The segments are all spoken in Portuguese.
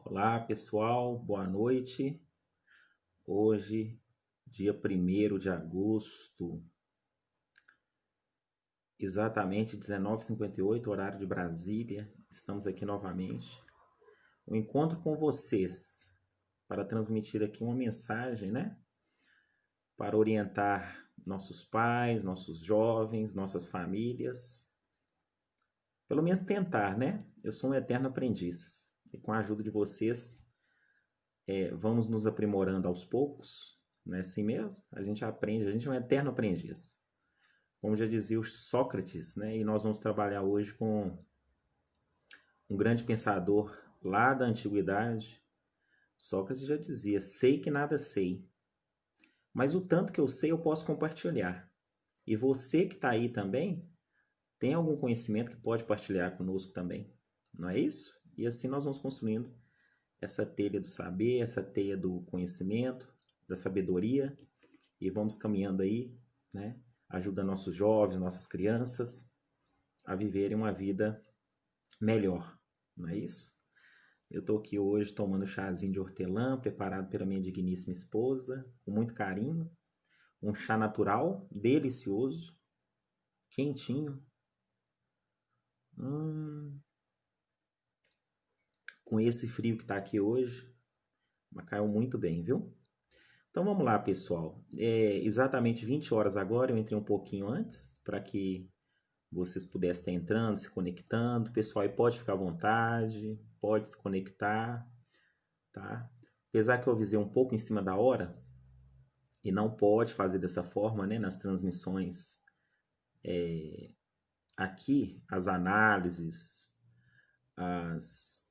Olá, pessoal, boa noite. Hoje, dia 1º de agosto, exatamente 19h58, horário de Brasília. Estamos aqui novamente. Um encontro com vocês para transmitir aqui uma mensagem, né? Para orientar nossos pais, nossos jovens, nossas famílias. Pelo menos tentar, né? Eu sou um eterno aprendiz. E com a ajuda de vocês, vamos nos aprimorando aos poucos, não é assim mesmo? A gente aprende, a gente é um eterno aprendiz. Como já dizia o Sócrates, né? E nós vamos trabalhar hoje com um grande pensador lá da antiguidade. Sócrates já dizia: sei que nada sei, mas o tanto que eu sei eu posso compartilhar. E você que está aí também, tem algum conhecimento que pode partilhar conosco também, não é isso? E assim nós vamos construindo essa telha do saber, essa teia do conhecimento, da sabedoria, e vamos caminhando aí, né? Ajudando nossos jovens, nossas crianças a viverem uma vida melhor, não é isso? Eu estou aqui hoje tomando chazinho de hortelã, preparado pela minha digníssima esposa, com muito carinho. Um chá natural, delicioso, quentinho. Com esse frio que está aqui hoje, mas caiu muito bem, viu? Então vamos lá, pessoal. Exatamente 20 horas agora, eu entrei um pouquinho antes, para que vocês pudessem estar entrando, se conectando. O pessoal aí pode ficar à vontade, pode se conectar, tá? Apesar que eu avisei um pouco em cima da hora, e não pode fazer dessa forma, né, nas transmissões. Aqui, as análises, as,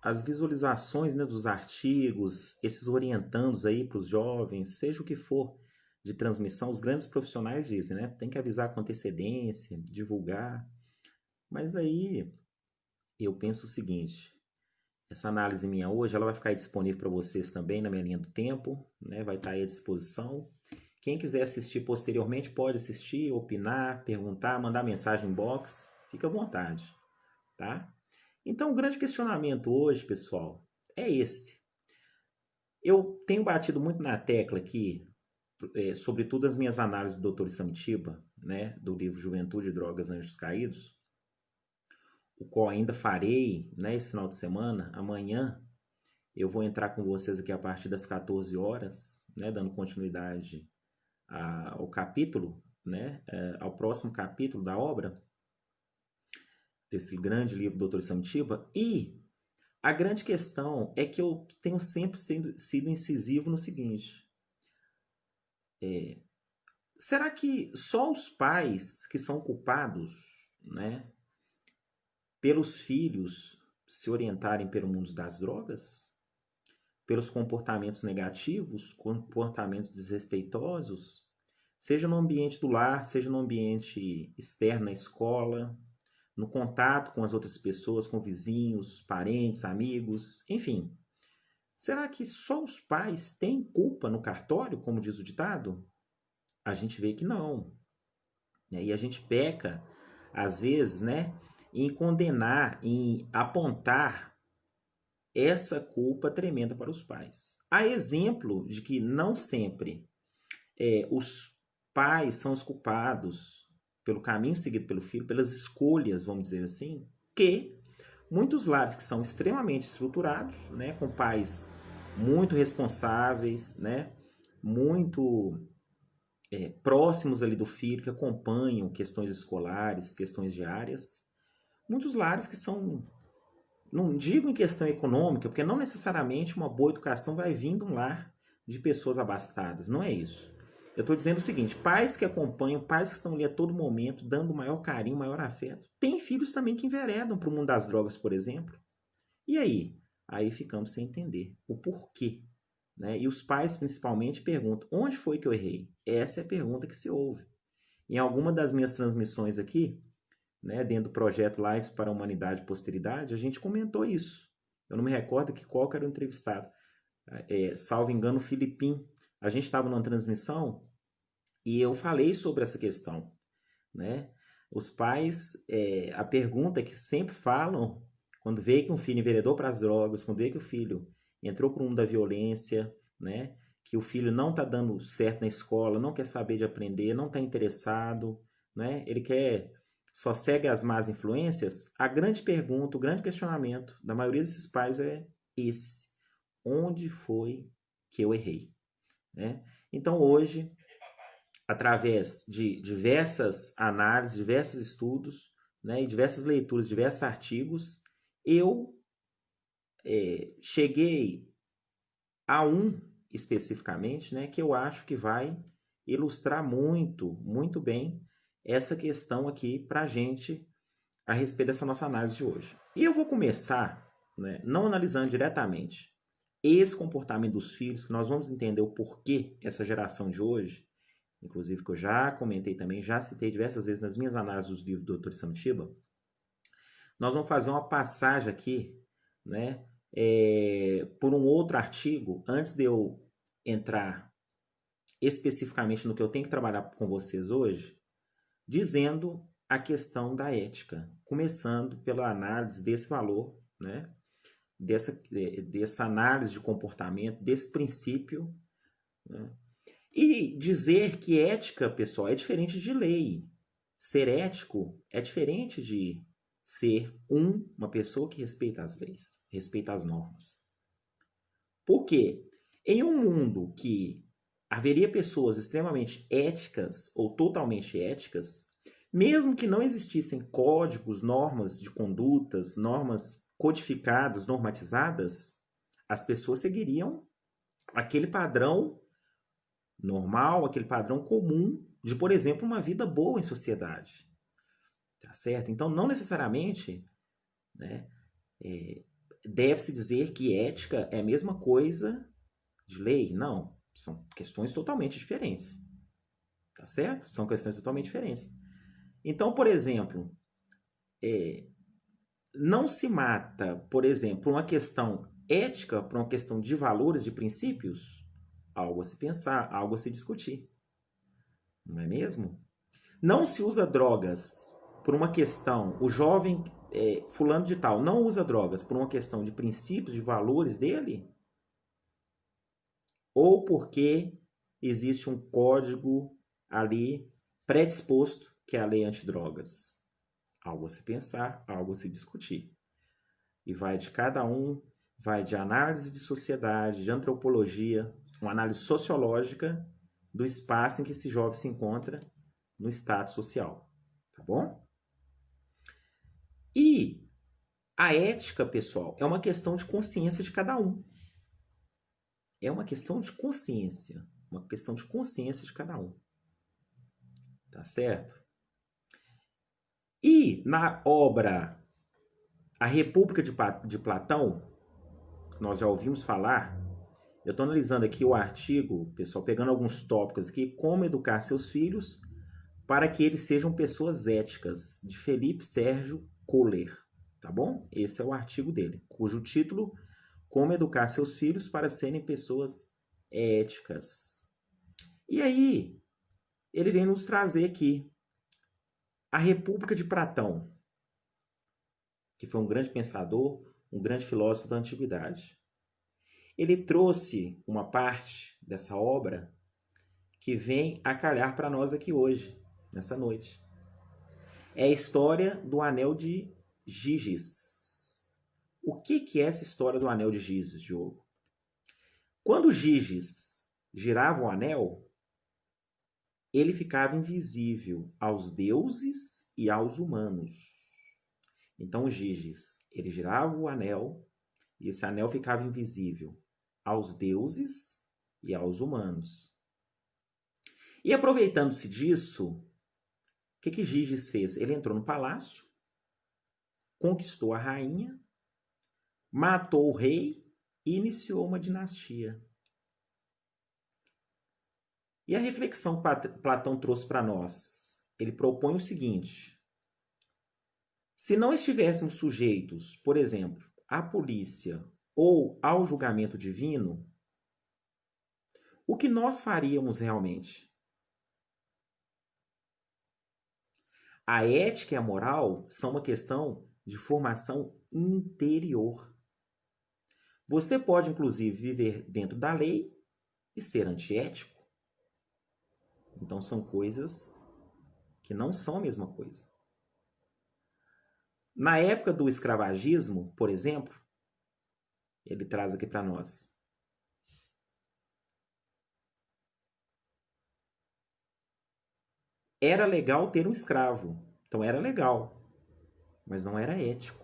as visualizações, né, dos artigos, esses orientandos aí para os jovens, seja o que for de transmissão, os grandes profissionais dizem, né? Tem que avisar com antecedência, divulgar. Mas aí eu penso o seguinte: essa análise minha hoje, ela vai ficar disponível para vocês também na minha linha do tempo, né? Vai estar aí à disposição. Quem quiser assistir posteriormente pode assistir, opinar, perguntar, mandar mensagem em box, fica à vontade, tá? Então, o grande questionamento hoje, pessoal, é esse. Eu tenho batido muito na tecla aqui, sobretudo as minhas análises do Dr. Samitiba, né, do livro Juventude, Drogas, Anjos Caídos, o qual ainda farei, né, esse final de semana. Amanhã eu vou entrar com vocês aqui a partir das 14 horas, né, dando continuidade ao capítulo, né, ao próximo capítulo da obra, desse grande livro do Dr. Samitiba. E a grande questão é que eu tenho sempre sido incisivo no seguinte: será que só os pais que são culpados, né, pelos filhos se orientarem pelo mundo das drogas? Pelos comportamentos negativos, comportamentos desrespeitosos, seja no ambiente do lar, seja no ambiente externo, na escola, no contato com as outras pessoas, com vizinhos, parentes, amigos, enfim. Será que só os pais têm culpa no cartório, como diz o ditado? A gente vê que não, né? E a gente peca, às vezes, né, em condenar, em apontar essa culpa tremenda para os pais. Há exemplo de que não sempre os pais são os culpados pelo caminho seguido pelo filho, pelas escolhas, vamos dizer assim, que muitos lares que são extremamente estruturados, né, com pais muito responsáveis, né, muito próximos ali do filho, que acompanham questões escolares, questões diárias. Muitos lares que são, não digo em questão econômica, porque não necessariamente uma boa educação vai vir de um lar de pessoas abastadas, não é isso. Eu estou dizendo o seguinte: pais que acompanham, pais que estão ali a todo momento, dando maior carinho, maior afeto, tem filhos também que enveredam para o mundo das drogas, por exemplo. E aí? Aí ficamos sem entender o porquê, né? E os pais, principalmente, perguntam: onde foi que eu errei? Essa é a pergunta que se ouve. Em alguma das minhas transmissões aqui, né, dentro do projeto Lives para a Humanidade e Posteridade, a gente comentou isso. Eu não me recordo que qual que era o entrevistado. Salvo engano, o Filipim. A gente estava numa transmissão e eu falei sobre essa questão, né? Os pais, a pergunta que sempre falam quando vê que um filho enveredou para as drogas, quando vê que o filho entrou para o mundo da violência, né? Que o filho não está dando certo na escola, não quer saber de aprender, não está interessado, né? Ele quer só segue as más influências. A grande pergunta, o grande questionamento da maioria desses pais é esse: onde foi que eu errei, né? Então hoje, através de diversas análises, diversos estudos, né, e diversas leituras, diversos artigos, eu cheguei a um especificamente, né, que eu acho que vai ilustrar muito, muito bem essa questão aqui para a gente a respeito dessa nossa análise de hoje. E eu vou começar, né, não analisando diretamente esse comportamento dos filhos, que nós vamos entender o porquê essa geração de hoje, inclusive que eu já comentei também, já citei diversas vezes nas minhas análises dos livros do Dr. Samtiba. Nós vamos fazer uma passagem aqui, né, por um outro artigo, antes de eu entrar especificamente no que eu tenho que trabalhar com vocês hoje, dizendo a questão da ética, começando pela análise desse valor, né, dessa análise de comportamento, desse princípio, né, e dizer que ética, pessoal, é diferente de lei. Ser ético é diferente de ser uma pessoa que respeita as leis, respeita as normas. Por quê? Em um mundo que haveria pessoas extremamente éticas ou totalmente éticas, mesmo que não existissem códigos, normas de condutas, normas codificadas, normatizadas, as pessoas seguiriam aquele padrão normal, aquele padrão comum de, por exemplo, uma vida boa em sociedade. Tá certo? Então, não necessariamente, né, deve-se dizer que ética é a mesma coisa de lei. Não. São questões totalmente diferentes. Tá certo? São questões totalmente diferentes. Então, por exemplo, não se mata, por exemplo, uma questão ética por uma questão de valores, de princípios, algo a se pensar, algo a se discutir. Não é mesmo? Não se usa drogas por uma questão, o jovem fulano de tal não usa drogas por uma questão de princípios, de valores dele, ou porque existe um código ali predisposto, que é a lei antidrogas. Algo a se pensar, algo a se discutir. E vai de cada um, vai de análise de sociedade, de antropologia, uma análise sociológica do espaço em que esse jovem se encontra no status social. Tá bom? E a ética, pessoal, é uma questão de consciência de cada um. É uma questão de consciência. Uma questão de consciência de cada um. Tá certo? E na obra A República de Platão, nós já ouvimos falar, eu estou analisando aqui o artigo, pessoal, pegando alguns tópicos aqui, como educar seus filhos para que eles sejam pessoas éticas, de Felipe Sérgio Kohler, tá bom? Esse é o artigo dele, cujo título, Como educar seus filhos para serem pessoas éticas. E aí, ele vem nos trazer aqui a República de Platão, que foi um grande pensador, um grande filósofo da antiguidade. Ele trouxe uma parte dessa obra que vem a calhar para nós aqui hoje, nessa noite. É a história do Anel de Giges. O que é essa história do Anel de Giges, Diogo? Quando Giges girava o anel, ele ficava invisível aos deuses e aos humanos. Então Giges, ele girava o anel e esse anel ficava invisível aos deuses e aos humanos. E aproveitando-se disso, o que Giges fez? Ele entrou no palácio, conquistou a rainha, matou o rei e iniciou uma dinastia. E a reflexão que Platão trouxe para nós? Ele propõe o seguinte: se não estivéssemos sujeitos, por exemplo, à polícia ou ao julgamento divino, o que nós faríamos realmente? A ética e a moral são uma questão de formação interior. Você pode, inclusive, viver dentro da lei e ser antiético. Então, são coisas que não são a mesma coisa. Na época do escravagismo, por exemplo, ele traz aqui para nós. Era legal ter um escravo. Então, era legal, mas não era ético.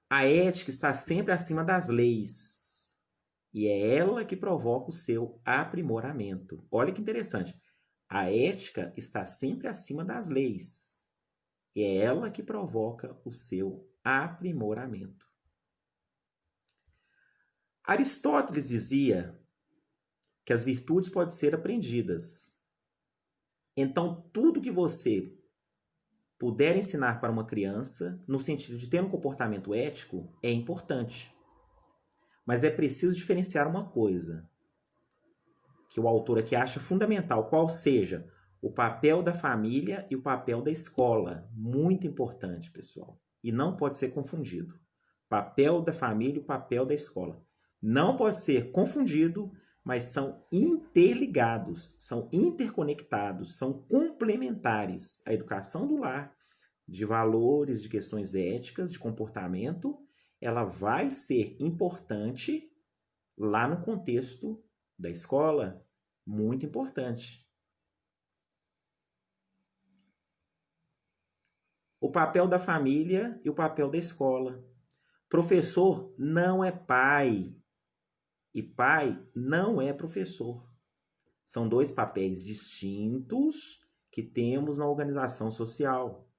A ética está sempre acima das leis. E é ela que provoca o seu aprimoramento. Olha que interessante. A ética está sempre acima das leis. E é ela que provoca o seu aprimoramento. Aristóteles dizia que as virtudes podem ser aprendidas. Então, tudo que você puder ensinar para uma criança, no sentido de ter um comportamento ético, é importante. Mas é preciso diferenciar uma coisa, que o autor aqui acha fundamental, qual seja o papel da família e o papel da escola. Muito importante, pessoal. E não pode ser confundido. Papel da família e o papel da escola. Não pode ser confundido, mas são interligados, são interconectados, são complementares. A educação do lar, de valores, de questões éticas, de comportamento, ela vai ser importante lá no contexto da escola. Muito importante. O papel da família e o papel da escola. Professor não é pai e pai não é professor. São dois papéis distintos que temos na organização social.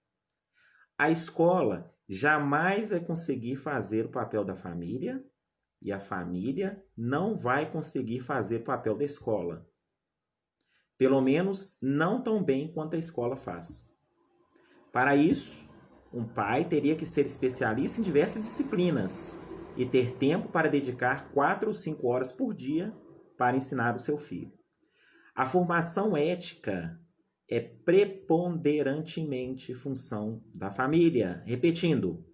A escola jamais vai conseguir fazer o papel da família e a família não vai conseguir fazer o papel da escola. Pelo menos não tão bem quanto a escola faz. Para isso, um pai teria que ser especialista em diversas disciplinas e ter tempo para dedicar 4 ou 5 horas por dia para ensinar o seu filho. A formação ética é preponderantemente função da família. Repetindo,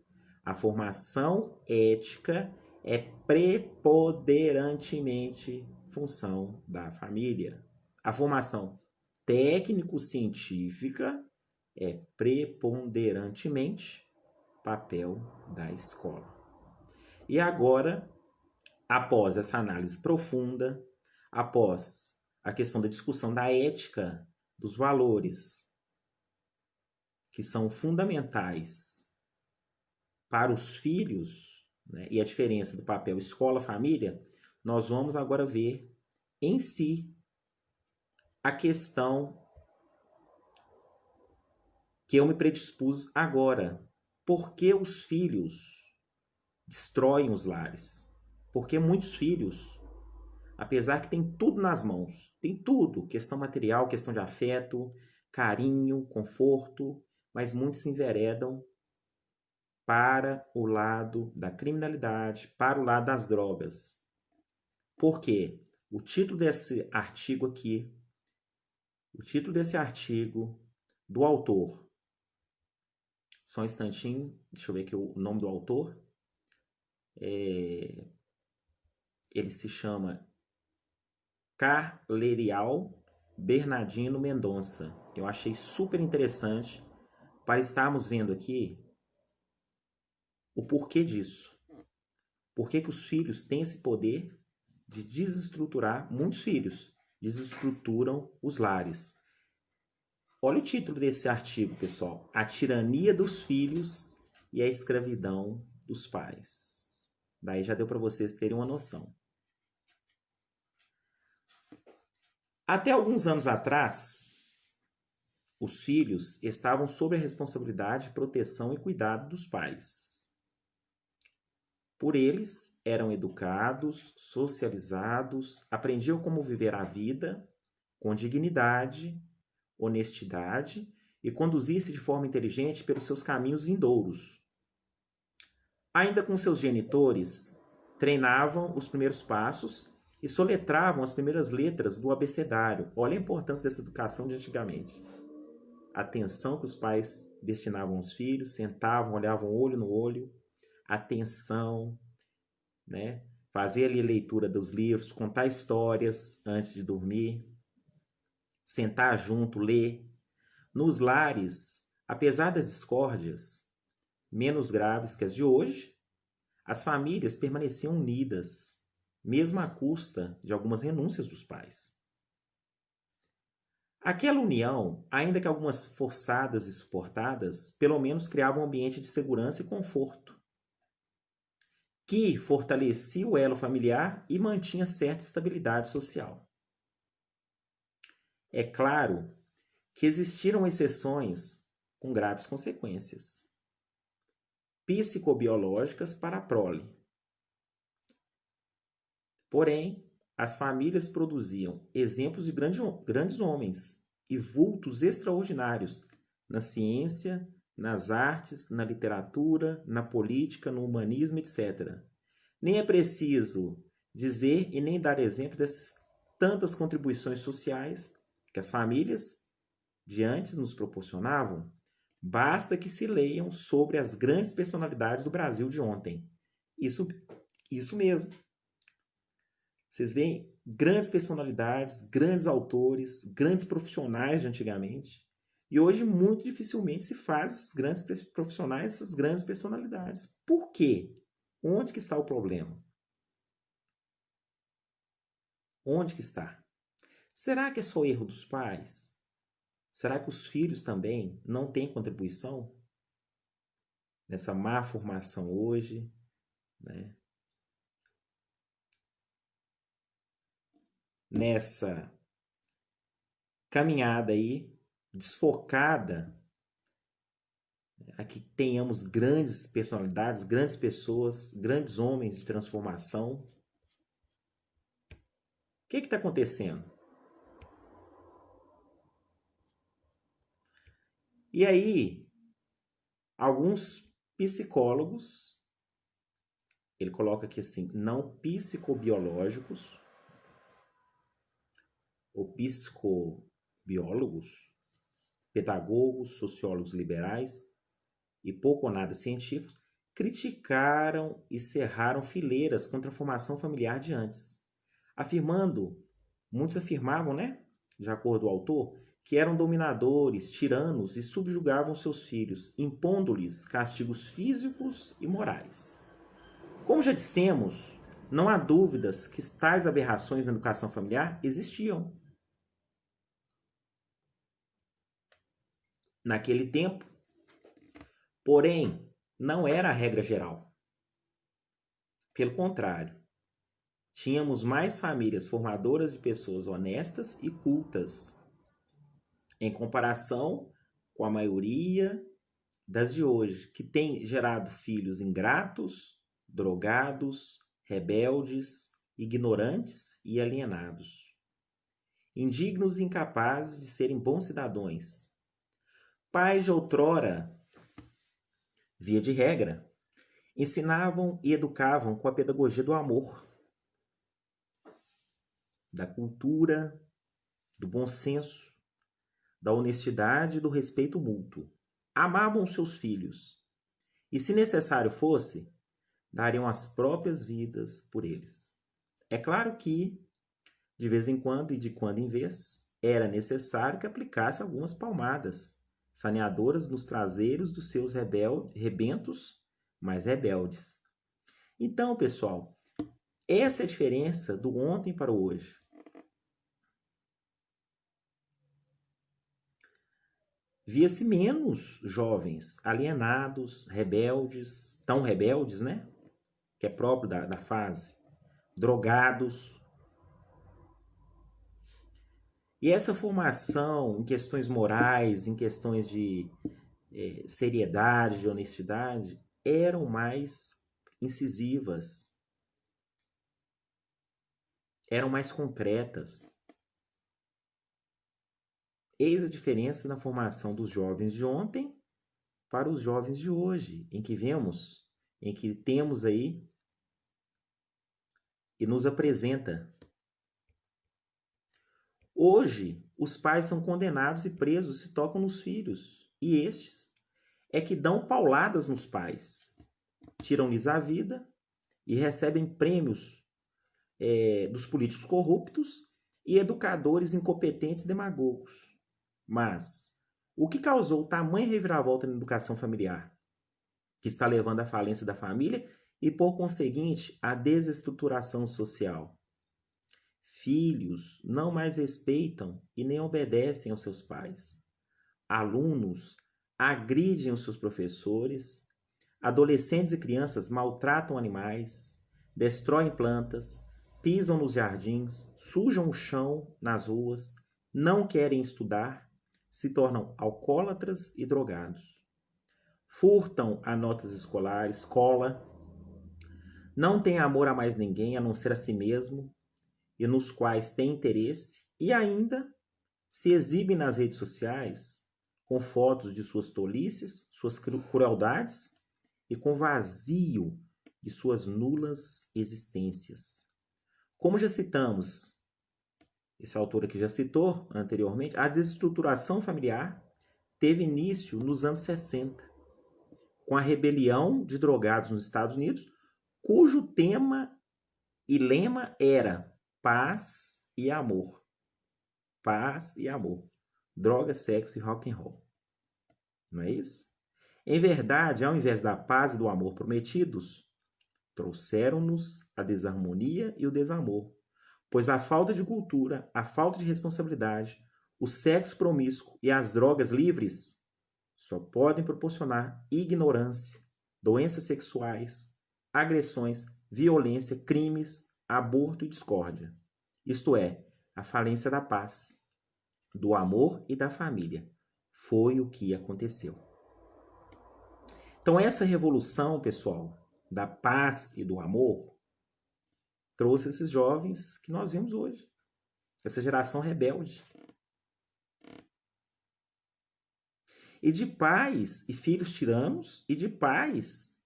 a formação ética é preponderantemente função da família. A formação técnico-científica é preponderantemente papel da escola. E agora, após essa análise profunda, após a questão da discussão da ética, dos valores, que são fundamentais para os filhos, né, e a diferença do papel escola-família, nós vamos agora ver em si a questão que eu me predispus agora. Por que os filhos destroem os lares? Porque muitos filhos, apesar que tem tudo nas mãos, tem tudo, questão material, questão de afeto, carinho, conforto, mas muitos se enveredam para o lado da criminalidade, para o lado das drogas. Por quê? O título desse artigo aqui, do autor, só um instantinho, deixa eu ver aqui o nome do autor. Ele se chama Carlerial Bernardino Mendonça. Eu achei super interessante para estarmos vendo aqui o porquê disso. Por que os filhos têm esse poder de desestruturar, muitos filhos desestruturam os lares. Olha o título desse artigo, pessoal. A tirania dos filhos e a escravidão dos pais. Daí já deu para vocês terem uma noção. Até alguns anos atrás, os filhos estavam sob a responsabilidade, proteção e cuidado dos pais. Por eles, eram educados, socializados, aprendiam como viver a vida com dignidade, honestidade e conduzir-se de forma inteligente pelos seus caminhos vindouros. Ainda com seus genitores, treinavam os primeiros passos e soletravam as primeiras letras do abecedário. Olha a importância dessa educação de antigamente. atenção que os pais destinavam aos filhos, sentavam, olhavam olho no olho, atenção, né? Fazer ali a leitura dos livros, contar histórias antes de dormir, sentar junto, ler. Nos lares, apesar das discórdias menos graves que as de hoje, as famílias permaneciam unidas, mesmo à custa de algumas renúncias dos pais. Aquela união, ainda que algumas forçadas e suportadas, pelo menos criava um ambiente de segurança e conforto, que fortalecia o elo familiar e mantinha certa estabilidade social. É claro que existiram exceções com graves consequências psicobiológicas para a prole. Porém, as famílias produziam exemplos de grandes homens e vultos extraordinários na ciência, nas artes, na literatura, na política, no humanismo, etc. Nem é preciso dizer e nem dar exemplo dessas tantas contribuições sociais que as famílias de antes nos proporcionavam. Basta que se leiam sobre as grandes personalidades do Brasil de ontem. Isso mesmo. Vocês veem grandes personalidades, grandes autores, grandes profissionais de antigamente. E hoje muito dificilmente se faz esses grandes profissionais, essas grandes personalidades. Por quê? Onde que está o problema? Onde que está? Será que é só erro dos pais? Será que os filhos também não têm contribuição nessa má formação hoje, né? Nessa caminhada aí desfocada, a que tenhamos grandes personalidades, grandes pessoas, grandes homens de transformação. O que está acontecendo? E aí, alguns psicólogos, ele coloca aqui assim, não psicobiológicos ou psicobiólogos, pedagogos, sociólogos liberais e pouco ou nada científicos, criticaram e cerraram fileiras contra a formação familiar de antes, muitos afirmavam, né, de acordo com o autor, que eram dominadores, tiranos e subjugavam seus filhos, impondo-lhes castigos físicos e morais. Como já dissemos, não há dúvidas que tais aberrações na educação familiar existiam. Naquele tempo, porém, não era a regra geral. Pelo contrário, tínhamos mais famílias formadoras de pessoas honestas e cultas, em comparação com a maioria das de hoje, que tem gerado filhos ingratos, drogados, rebeldes, ignorantes e alienados, indignos e incapazes de serem bons cidadãos. Pais de outrora, via de regra, ensinavam e educavam com a pedagogia do amor, da cultura, do bom senso, da honestidade e do respeito mútuo. Amavam seus filhos e, se necessário fosse, dariam as próprias vidas por eles. É claro que, de vez em quando e de quando em vez, era necessário que aplicasse algumas palmadas saneadoras nos traseiros dos seus rebentos mais rebeldes. Então, pessoal, essa é a diferença do ontem para o hoje. Via-se menos jovens alienados, rebeldes, tão rebeldes, né? Que é próprio da fase, drogados. E essa formação em questões morais, em questões de seriedade, de honestidade, eram mais incisivas, eram mais concretas. Eis a diferença na formação dos jovens de ontem para os jovens de hoje, em que temos aí e nos apresenta. Hoje, os pais são condenados e presos se tocam nos filhos. E estes é que dão pauladas nos pais, tiram-lhes a vida e recebem prêmios dos políticos corruptos e educadores incompetentes e demagogos. Mas o que causou tamanha reviravolta na educação familiar, que está levando à falência da família e, por conseguinte, à desestruturação social? Filhos não mais respeitam e nem obedecem aos seus pais. Alunos agridem os seus professores. Adolescentes e crianças maltratam animais, destroem plantas, pisam nos jardins, sujam o chão nas ruas, não querem estudar, se tornam alcoólatras e drogados. Furtam as notas escolares, escola, não têm amor a mais ninguém a não ser a si mesmo, e nos quais têm interesse, e ainda se exibem nas redes sociais com fotos de suas tolices, suas crueldades e com vazio de suas nulas existências. Como já citamos, esse autor aqui já citou anteriormente, a desestruturação familiar teve início nos anos 60, com a rebelião de drogados nos Estados Unidos, cujo tema e lema era paz e amor. Paz e amor. Droga, sexo e rock and roll. Não é isso? Em verdade, ao invés da paz e do amor prometidos, trouxeram-nos a desarmonia e o desamor, pois a falta de cultura, a falta de responsabilidade, o sexo promíscuo e as drogas livres só podem proporcionar ignorância, doenças sexuais, agressões, violência, crimes, aborto e discórdia. Isto é, a falência da paz, do amor e da família. Foi o que aconteceu. Então, essa revolução, pessoal, da paz e do amor, trouxe esses jovens que nós vemos hoje. Essa geração rebelde. E de pais e filhos tiranos, e de pais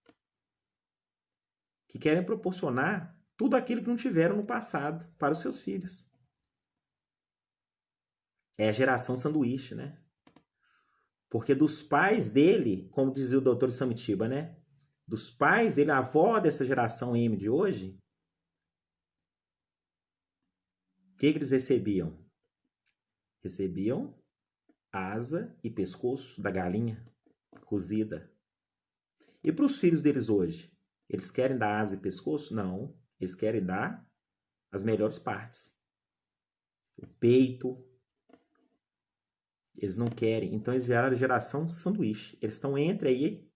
que querem proporcionar tudo aquilo que não tiveram no passado para os seus filhos. É a geração sanduíche, né? Porque dos pais dele, como dizia o doutor Samitiba, né? Dos pais dele, a avó dessa geração M de hoje, o que eles recebiam? Recebiam asa e pescoço da galinha cozida. E para os filhos deles hoje? Eles querem dar asa e pescoço? Não. Eles querem dar as melhores partes. O peito. Eles não querem. Então eles viraram a geração sanduíche. Eles estão entre aí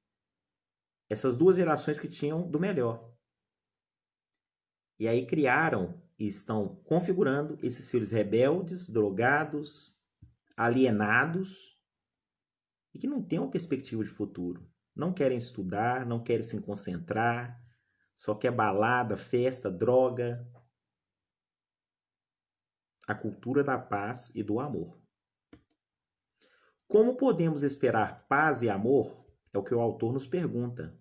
essas duas gerações que tinham do melhor. E aí criaram e estão configurando esses filhos rebeldes, drogados, alienados e que não têm uma perspectiva de futuro. Não querem estudar, não querem se concentrar, só quer balada, festa, droga. A cultura da paz e do amor. Como podemos esperar paz e amor? É o que o autor nos pergunta.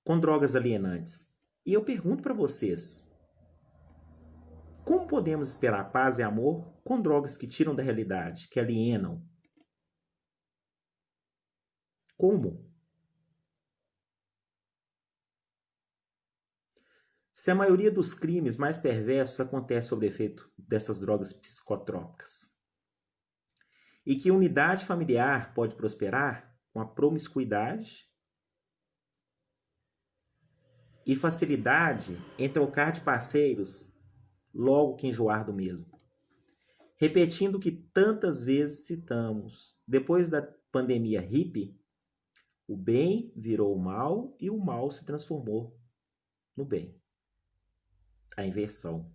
Com drogas alienantes. E eu pergunto para vocês, como podemos esperar paz e amor com drogas que tiram da realidade, que alienam? Como? Se a maioria dos crimes mais perversos acontece sob efeito dessas drogas psicotrópicas, e que unidade familiar pode prosperar com a promiscuidade e facilidade em trocar de parceiros logo que enjoar do mesmo. Repetindo o que tantas vezes citamos, depois da pandemia hippie, o bem virou o mal e o mal se transformou no bem. A inversão.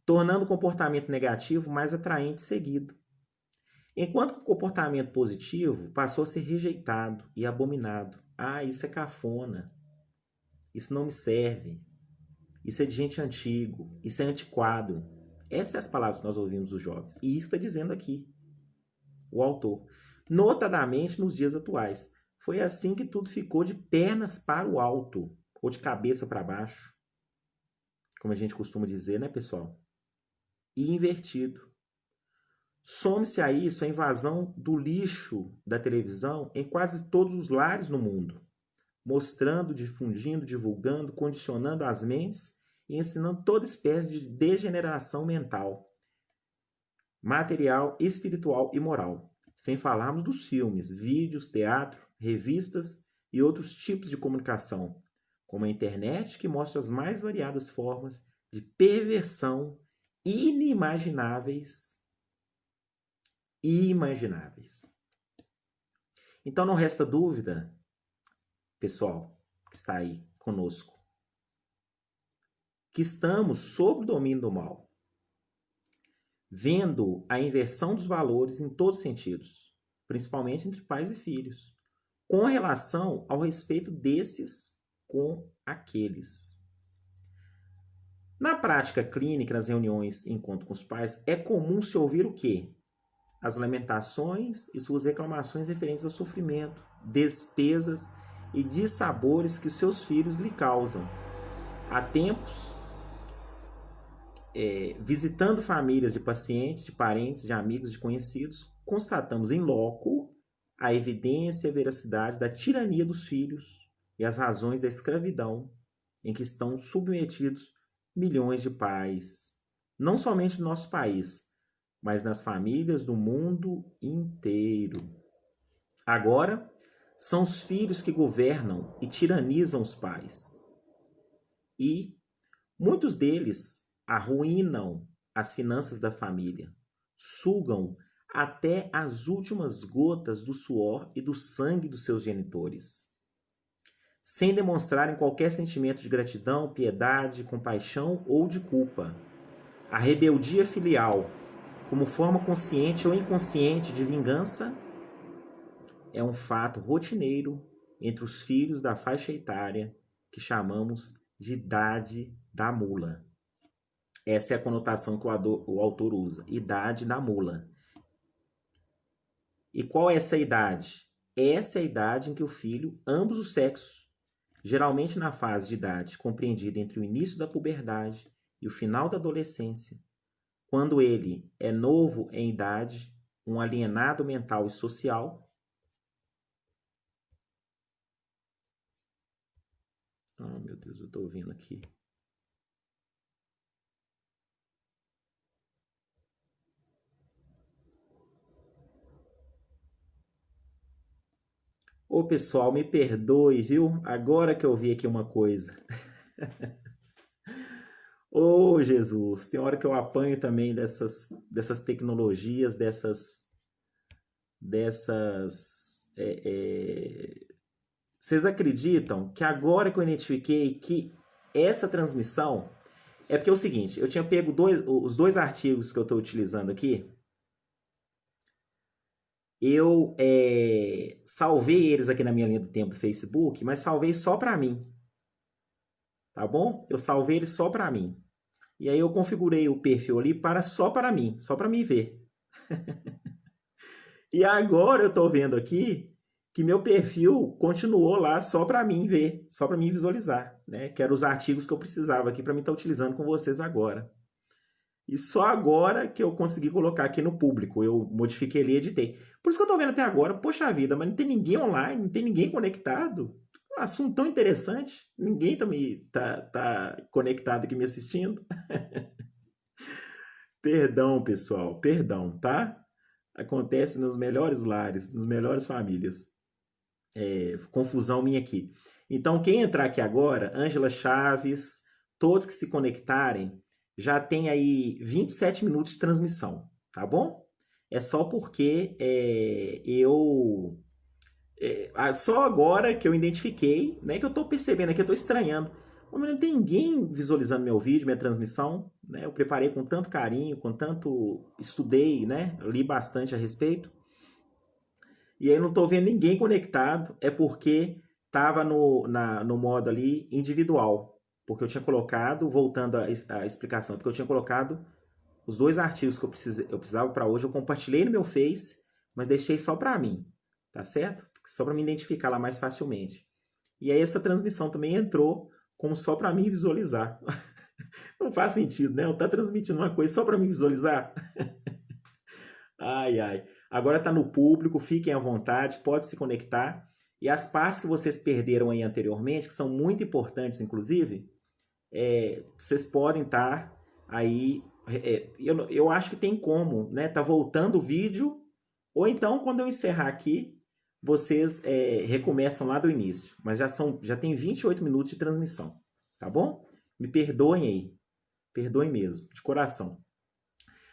Tornando o comportamento negativo mais atraente e seguido. Enquanto que o comportamento positivo passou a ser rejeitado e abominado. Ah, isso é cafona. Isso não me serve. Isso é de gente antigo. Isso é antiquado. Essas são as palavras que nós ouvimos dos jovens. E isso está dizendo aqui o autor. Notadamente nos dias atuais. Foi assim que tudo ficou de pernas para o alto. Ou de cabeça para baixo. Como a gente costuma dizer, né, pessoal? e invertido. Some-se a isso a invasão do lixo da televisão em quase todos os lares no mundo, mostrando, difundindo, divulgando, condicionando as mentes e ensinando toda espécie de degeneração mental, material, espiritual e moral. Sem falarmos dos filmes, vídeos, teatro, revistas e outros tipos de comunicação, como a internet, que mostra as mais variadas formas de perversão inimagináveis. Então não resta dúvida, pessoal que está aí conosco, que estamos sob o domínio do mal, vendo a inversão dos valores em todos os sentidos, principalmente entre pais e filhos, com relação ao respeito desses com aqueles. Na prática clínica, nas reuniões e encontro com os pais, é comum se ouvir o quê? As lamentações e suas reclamações referentes ao sofrimento, despesas e dissabores que os seus filhos lhe causam. Há tempos, visitando famílias de pacientes, de parentes, de amigos, de conhecidos, constatamos em loco a evidência e a veracidade da tirania dos filhos e as razões da escravidão em que estão submetidos milhões de pais, não somente no nosso país, mas nas famílias do mundo inteiro. Agora, são os filhos que governam e tiranizam os pais. E muitos deles arruinam as finanças da família, sugam até as últimas gotas do suor e do sangue dos seus genitores, sem demonstrarem qualquer sentimento de gratidão, piedade, compaixão ou de culpa. A rebeldia filial, como forma consciente ou inconsciente de vingança, é um fato rotineiro entre os filhos da faixa etária que chamamos de idade da mula. Essa é a conotação que o autor usa, idade da mula. E qual é essa idade? Essa é a idade em que o filho, ambos os sexos, geralmente na fase de idade compreendida entre o início da puberdade e o final da adolescência, quando ele é novo em idade, um alienado mental e social. Oh, meu Deus, eu estou ouvindo aqui. Ô, pessoal, me perdoe, viu? Agora que eu vi aqui uma coisa. Ô, Jesus, tem hora que eu apanho também dessas tecnologias, Vocês acreditam que agora que eu identifiquei que essa transmissão é porque é o seguinte, eu tinha pego os dois artigos que eu estou utilizando aqui, eu salvei eles aqui na minha linha do tempo do Facebook, mas salvei só para mim, tá bom? Eu salvei eles só para mim. E aí eu configurei o perfil ali só para mim ver. E agora eu estou vendo aqui que meu perfil continuou lá só para mim ver, só para mim visualizar, né? Que eram os artigos que eu precisava aqui para mim estar utilizando com vocês agora. E só agora que eu consegui colocar aqui no público, eu modifiquei ali e editei. Por isso que eu estou vendo até agora, poxa vida, mas não tem ninguém online, não tem ninguém conectado. Um assunto tão interessante, ninguém tá conectado aqui me assistindo. Perdão, pessoal, perdão, tá? Acontece nos melhores lares, nas melhores famílias. Confusão minha aqui. Então, quem entrar aqui agora, Ângela Chaves, todos que se conectarem, já tem aí 27 minutos de transmissão, tá bom? É só porque só agora que eu identifiquei, né, que eu tô percebendo aqui, eu tô estranhando. Mas não tem ninguém visualizando meu vídeo, minha transmissão, né? Eu preparei com tanto carinho, estudei, né? Li bastante a respeito. E aí não tô vendo ninguém conectado, é porque tava no modo ali individual. Porque eu tinha colocado, voltando à explicação, porque eu tinha colocado os dois artigos que eu precisava para hoje, eu compartilhei no meu Face, mas deixei só para mim, tá certo? Só para me identificar lá mais facilmente. E aí essa transmissão também entrou como só para mim visualizar. Não faz sentido, né? Eu tá transmitindo uma coisa só para me visualizar. Ai, ai. Agora tá no público, fiquem à vontade, pode se conectar. E as partes que vocês perderam aí anteriormente, que são muito importantes, inclusive, vocês podem estar aí. Eu acho que tem como, né? Tá voltando o vídeo, ou então, quando eu encerrar aqui, vocês recomeçam lá do início. Mas já tem 28 minutos de transmissão, tá bom? Me perdoem aí. Perdoem mesmo, de coração.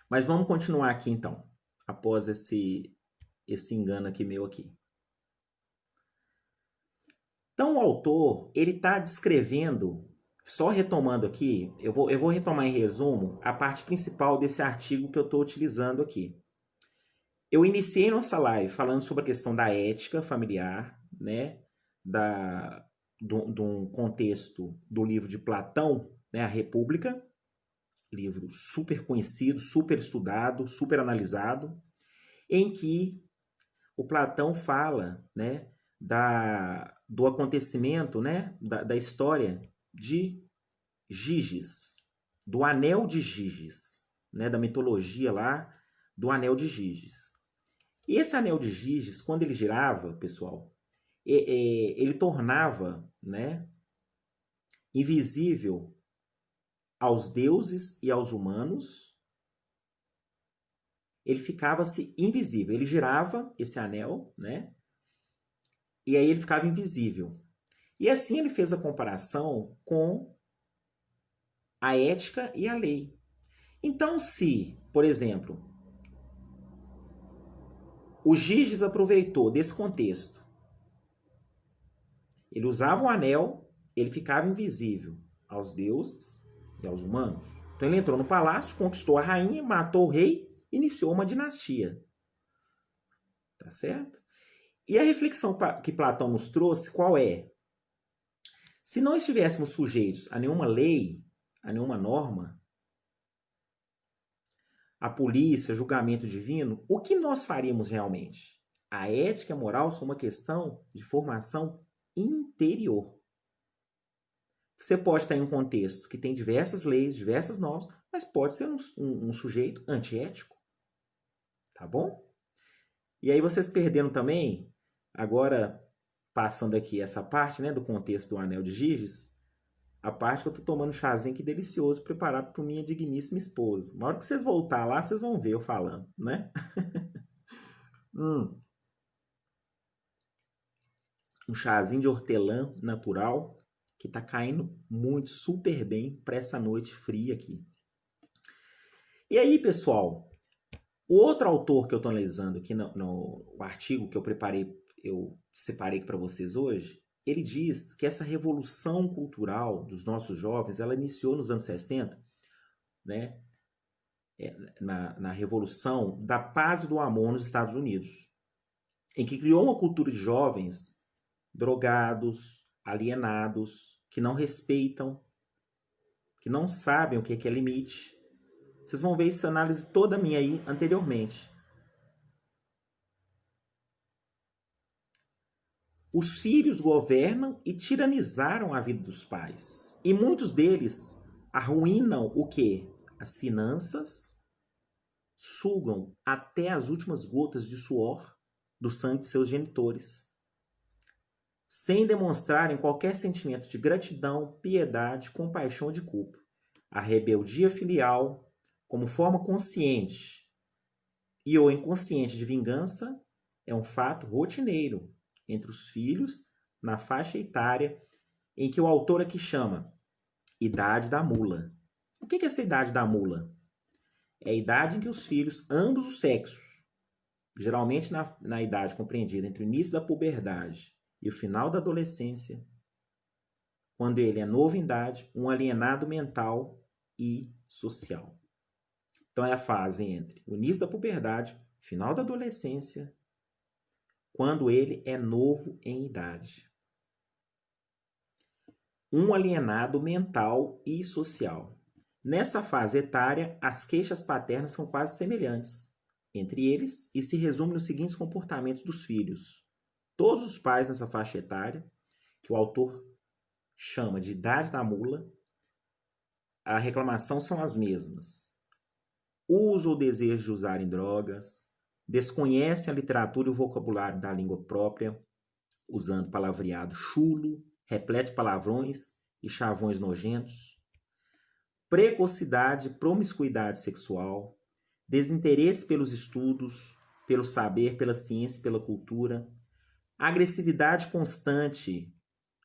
Mas vamos continuar aqui então, após esse engano aqui meu aqui. Então o autor, ele está descrevendo, só retomando aqui, eu vou retomar em resumo a parte principal desse artigo que eu estou utilizando aqui. Eu iniciei nossa live falando sobre a questão da ética familiar, né, de um contexto do livro de Platão, né, A República, livro super conhecido, super estudado, super analisado, em que o Platão fala, né, do acontecimento, né, da história de Giges, do Anel de Giges, né, da mitologia lá do Anel de Giges. E esse Anel de Giges, quando ele girava, pessoal, ele tornava, né, invisível aos deuses e aos humanos. Ele ficava-se invisível. Ele girava esse anel, né? E aí ele ficava invisível. E assim ele fez a comparação com a ética e a lei. Então, se, por exemplo, o Giges aproveitou desse contexto, ele usava o anel, ele ficava invisível aos deuses e aos humanos. Então ele entrou no palácio, conquistou a rainha, matou o rei, iniciou uma dinastia. Tá certo? E a reflexão que Platão nos trouxe, qual é? Se não estivéssemos sujeitos a nenhuma lei, a nenhuma norma, a polícia, julgamento divino, o que nós faríamos realmente? A ética e a moral são uma questão de formação interior. Você pode estar em um contexto que tem diversas leis, diversas normas, mas pode ser um sujeito antiético. Tá bom? E aí vocês perderam também, agora passando aqui essa parte, né, do contexto do Anel de Giges, a parte que eu tô tomando um chazinho que delicioso, preparado por minha digníssima esposa. Na hora que vocês voltar lá, vocês vão ver eu falando, né? Um chazinho de hortelã natural que tá caindo muito, super bem para essa noite fria aqui. E aí, pessoal, o outro autor que eu tô analisando aqui no artigo que eu separei para vocês hoje, ele diz que essa revolução cultural dos nossos jovens, ela iniciou nos anos 60, né? Na Revolução da Paz e do Amor nos Estados Unidos, em que criou uma cultura de jovens drogados, alienados, que não respeitam, que não sabem o que é limite. Vocês vão ver essa análise toda minha aí anteriormente. Os filhos governam e tiranizaram a vida dos pais. E muitos deles arruinam o quê? As finanças, sugam até as últimas gotas de suor do sangue de seus genitores, sem demonstrarem qualquer sentimento de gratidão, piedade, compaixão ou de culpa. A rebeldia filial, como forma consciente e ou inconsciente de vingança, é um fato rotineiro entre os filhos na faixa etária em que o autor aqui chama idade da mula. O que é essa idade da mula? É a idade em que os filhos, ambos os sexos, geralmente na idade compreendida entre o início da puberdade e o final da adolescência, quando ele é novo em idade, um alienado mental e social. Então é a fase entre o início da puberdade, final da adolescência, quando ele é novo em idade. Um alienado mental e social. Nessa fase etária, as queixas paternas são quase semelhantes entre eles e se resumem nos seguintes comportamentos dos filhos. Todos os pais nessa faixa etária, que o autor chama de idade da mula, a reclamação são as mesmas. Uso ou desejo de usarem drogas, desconhecem a literatura e o vocabulário da língua própria, usando palavreado chulo, repleto de palavrões e chavões nojentos, precocidade, promiscuidade sexual, desinteresse pelos estudos, pelo saber, pela ciência, pela cultura, agressividade constante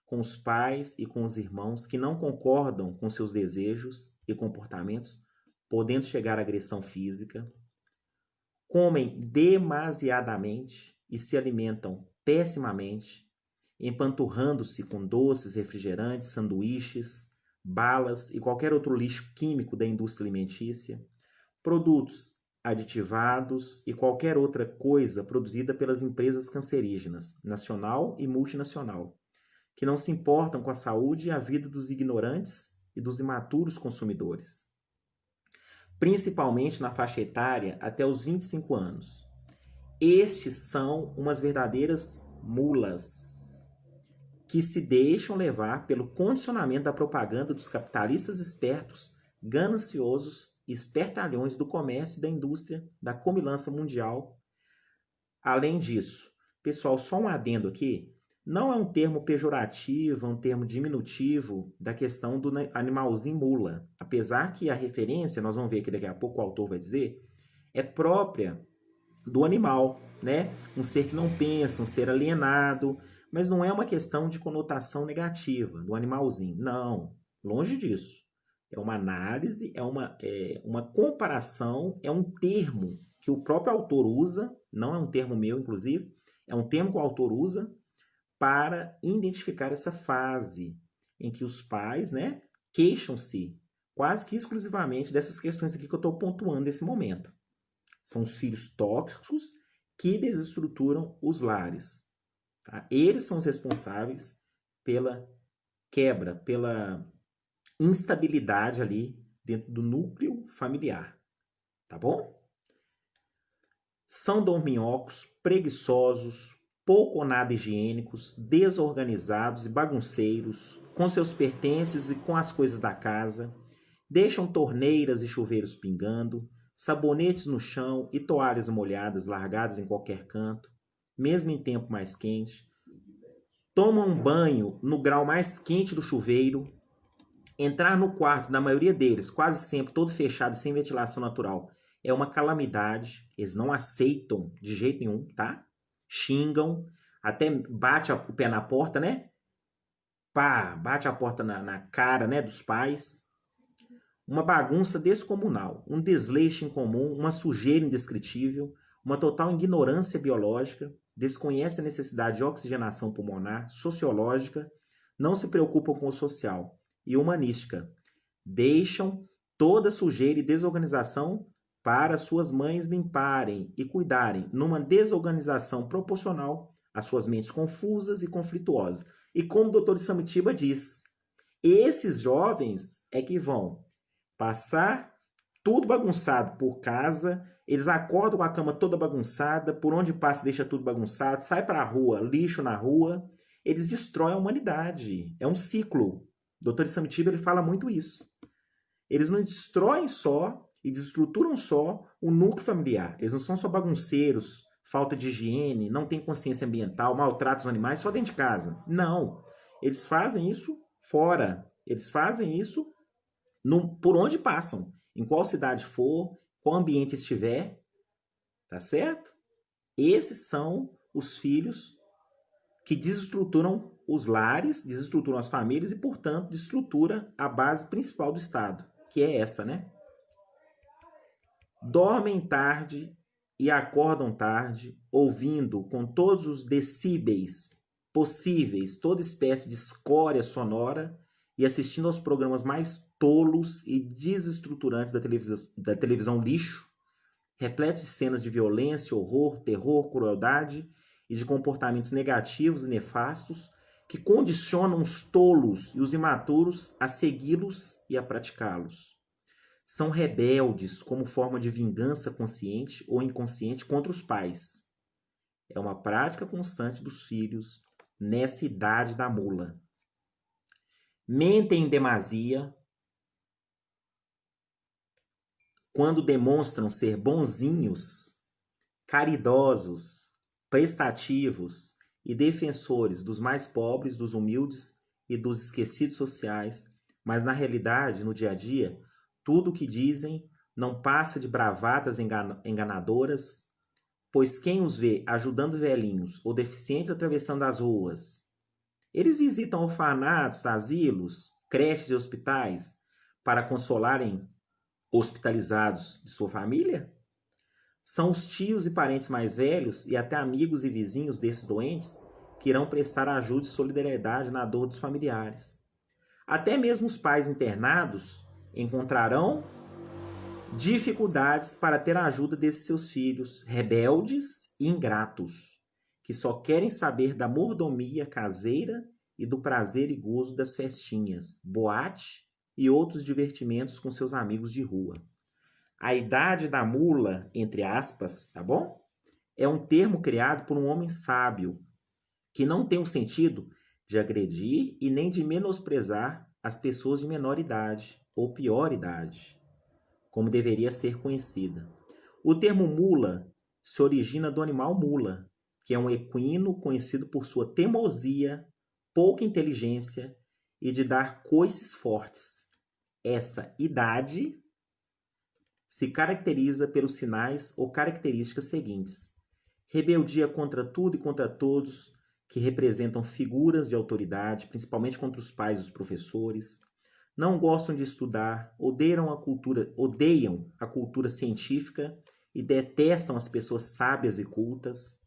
com os pais e com os irmãos que não concordam com seus desejos e comportamentos, podendo chegar à agressão física, comem demasiadamente e se alimentam pessimamente, empanturrando-se com doces, refrigerantes, sanduíches, balas e qualquer outro lixo químico da indústria alimentícia, produtos aditivados e qualquer outra coisa produzida pelas empresas cancerígenas, nacional e multinacional, que não se importam com a saúde e a vida dos ignorantes e dos imaturos consumidores, principalmente na faixa etária até os 25 anos. Estes são umas verdadeiras mulas que se deixam levar pelo condicionamento da propaganda dos capitalistas espertos, gananciosos e espertalhões do comércio e da indústria da comilança mundial. Além disso, pessoal, só um adendo aqui, não é um termo pejorativo, é um termo diminutivo da questão do animalzinho mula. Apesar que a referência, nós vamos ver que daqui a pouco o autor vai dizer, é própria do animal, né? Um ser que não pensa, um ser alienado, mas não é uma questão de conotação negativa do animalzinho. Não, longe disso. É uma análise, é uma comparação, é um termo que o próprio autor usa, não é um termo meu, inclusive, é um termo que o autor usa para identificar essa fase em que os pais, né, queixam-se quase que exclusivamente dessas questões aqui que eu estou pontuando nesse momento. São os filhos tóxicos que desestruturam os lares. Tá? Eles são os responsáveis pela quebra, pela instabilidade ali dentro do núcleo familiar. Tá bom? São dorminhocos, preguiçosos, pouco ou nada higiênicos, desorganizados e bagunceiros, com seus pertences e com as coisas da casa, deixam torneiras e chuveiros pingando, sabonetes no chão e toalhas molhadas largadas em qualquer canto, mesmo em tempo mais quente, tomam um banho no grau mais quente do chuveiro, entrar no quarto, na maioria deles, quase sempre todo fechado, sem ventilação natural, é uma calamidade. Eles não aceitam de jeito nenhum, tá? Xingam, até bate o pé na porta, né? Pá, bate a porta na cara, né, dos pais. Uma bagunça descomunal, um desleixo incomum, uma sujeira indescritível, uma total ignorância biológica, desconhece a necessidade de oxigenação pulmonar, sociológica, não se preocupam com o social e humanística. Deixam toda sujeira e desorganização para suas mães limparem e cuidarem, numa desorganização proporcional às suas mentes confusas e conflituosas. E como o Dr. Samitiba diz, esses jovens é que vão passar tudo bagunçado por casa, eles acordam com a cama toda bagunçada, por onde passa deixa tudo bagunçado, sai para a rua, lixo na rua, eles destroem a humanidade. É um ciclo. O Dr. Samitiba ele fala muito isso. Eles não destroem só e desestruturam só o núcleo familiar. Eles não são só bagunceiros, falta de higiene, não tem consciência ambiental, maltratam os animais só dentro de casa. Não. Eles fazem isso fora. Eles fazem isso por onde passam. Em qual cidade for, qual ambiente estiver. Tá certo? Esses são os filhos que desestruturam os lares, desestruturam as famílias e, portanto, desestrutura a base principal do Estado, que é essa, né? Dormem tarde e acordam tarde, ouvindo com todos os decíbeis possíveis toda espécie de escória sonora e assistindo aos programas mais tolos e desestruturantes da televisão lixo, repletos de cenas de violência, horror, terror, crueldade e de comportamentos negativos e nefastos que condicionam os tolos e os imaturos a segui-los e a praticá-los. São rebeldes como forma de vingança consciente ou inconsciente contra os pais. É uma prática constante dos filhos nessa idade da mula. Mentem em demasia, quando demonstram ser bonzinhos, caridosos, prestativos e defensores dos mais pobres, dos humildes e dos esquecidos sociais, mas na realidade, no dia a dia, tudo o que dizem não passa de bravatas enganadoras, pois quem os vê ajudando velhinhos ou deficientes atravessando as ruas, eles visitam orfanatos, asilos, creches e hospitais para consolarem hospitalizados de sua família? São os tios e parentes mais velhos e até amigos e vizinhos desses doentes que irão prestar ajuda e solidariedade na dor dos familiares. Até mesmo os pais internados encontrarão dificuldades para ter a ajuda desses seus filhos rebeldes e ingratos, que só querem saber da mordomia caseira e do prazer e gozo das festinhas, boate e outros divertimentos com seus amigos de rua. A idade da mula, entre aspas, tá bom? É um termo criado por um homem sábio, que não tem o sentido de agredir e nem de menosprezar as pessoas de menor idade ou pior idade, como deveria ser conhecida. O termo mula se origina do animal mula, que é um equino conhecido por sua teimosia, pouca inteligência e de dar coices fortes. Essa idade se caracteriza pelos sinais ou características seguintes: rebeldia contra tudo e contra todos, que representam figuras de autoridade, principalmente contra os pais e os professores. Não gostam de estudar, odeiam a cultura científica e detestam as pessoas sábias e cultas.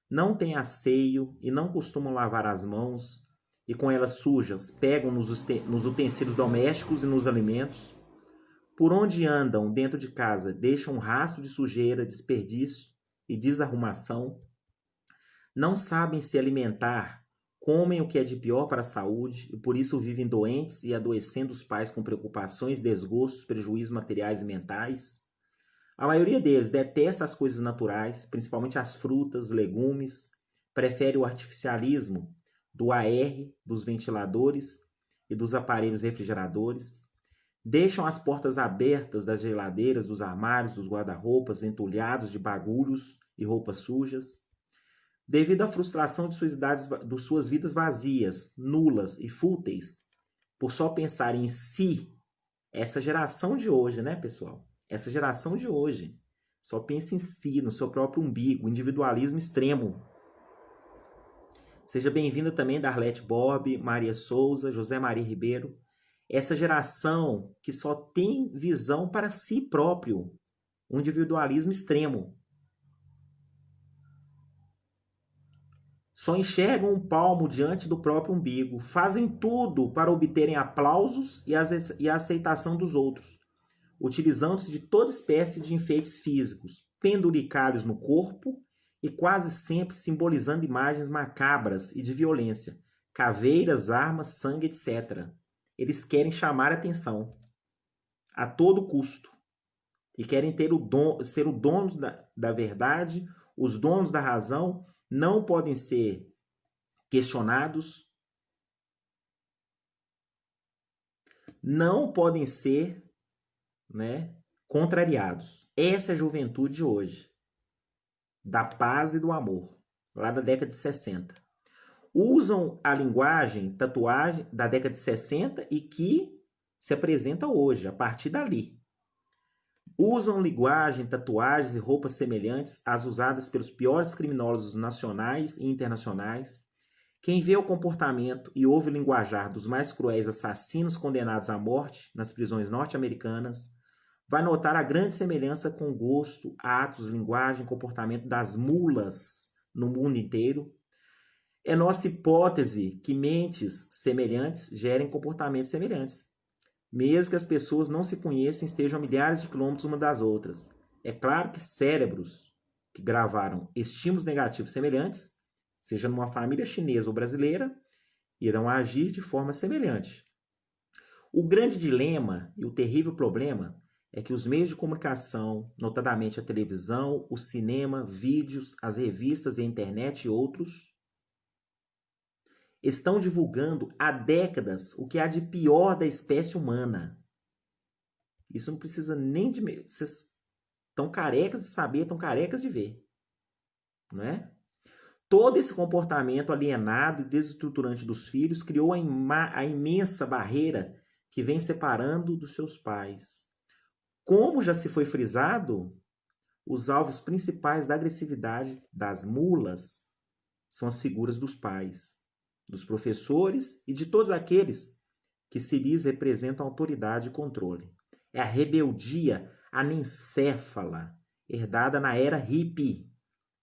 Não têm asseio e não costumam lavar as mãos, e com elas sujas pegam nos utensílios domésticos e nos alimentos. Por onde andam dentro de casa, deixam um rastro de sujeira, desperdício e desarrumação. Não sabem se alimentar, comem o que é de pior para a saúde e por isso vivem doentes e adoecendo os pais com preocupações, desgostos, prejuízos materiais e mentais. A maioria deles detesta as coisas naturais, principalmente as frutas, legumes, prefere o artificialismo do AR, dos ventiladores e dos aparelhos refrigeradores. Deixam as portas abertas das geladeiras, dos armários, dos guarda-roupas, entulhados de bagulhos e roupas sujas. Devido à frustração de suas vidas vazias, nulas e fúteis, por só pensar em si, essa geração de hoje, né, pessoal? Essa geração de hoje só pensa em si, no seu próprio umbigo, individualismo extremo. Seja bem-vinda também Darlete Bob, Maria Souza, José Maria Ribeiro. Essa geração que só tem visão para si próprio, um individualismo extremo. Só enxergam um palmo diante do próprio umbigo, fazem tudo para obterem aplausos e a aceitação dos outros, utilizando-se de toda espécie de enfeites físicos, penduricalhos no corpo e quase sempre simbolizando imagens macabras e de violência, caveiras, armas, sangue, etc. Eles querem chamar a atenção a todo custo e querem ser o dono da verdade, os donos da razão, não podem ser questionados, não podem ser, né, contrariados. Essa é a juventude de hoje, da paz e do amor, lá da década de 60. Usam a linguagem, tatuagem da década de 60 e que se apresenta hoje, a partir dali. Usam linguagem, tatuagens e roupas semelhantes às usadas pelos piores criminosos nacionais e internacionais. Quem vê o comportamento e ouve o linguajar dos mais cruéis assassinos condenados à morte nas prisões norte-americanas vai notar a grande semelhança com gosto, atos, linguagem e comportamento das mulas no mundo inteiro. É nossa hipótese que mentes semelhantes gerem comportamentos semelhantes, mesmo que as pessoas não se conheçam e estejam a milhares de quilômetros uma das outras. É claro que cérebros que gravaram estímulos negativos semelhantes, seja numa família chinesa ou brasileira, irão agir de forma semelhante. O grande dilema e o terrível problema é que os meios de comunicação, notadamente a televisão, o cinema, vídeos, as revistas e a internet e outros, estão divulgando há décadas o que há de pior da espécie humana. Isso não precisa nem de... Vocês estão carecas de saber, estão carecas de ver. Não é? Todo esse comportamento alienado e desestruturante dos filhos criou a imensa barreira que vem separando dos seus pais. Como já se foi frisado, os alvos principais da agressividade das mulas são as figuras dos pais, dos professores e de todos aqueles que se lhes representam autoridade e controle. É a rebeldia anencéfala, herdada na era hippie,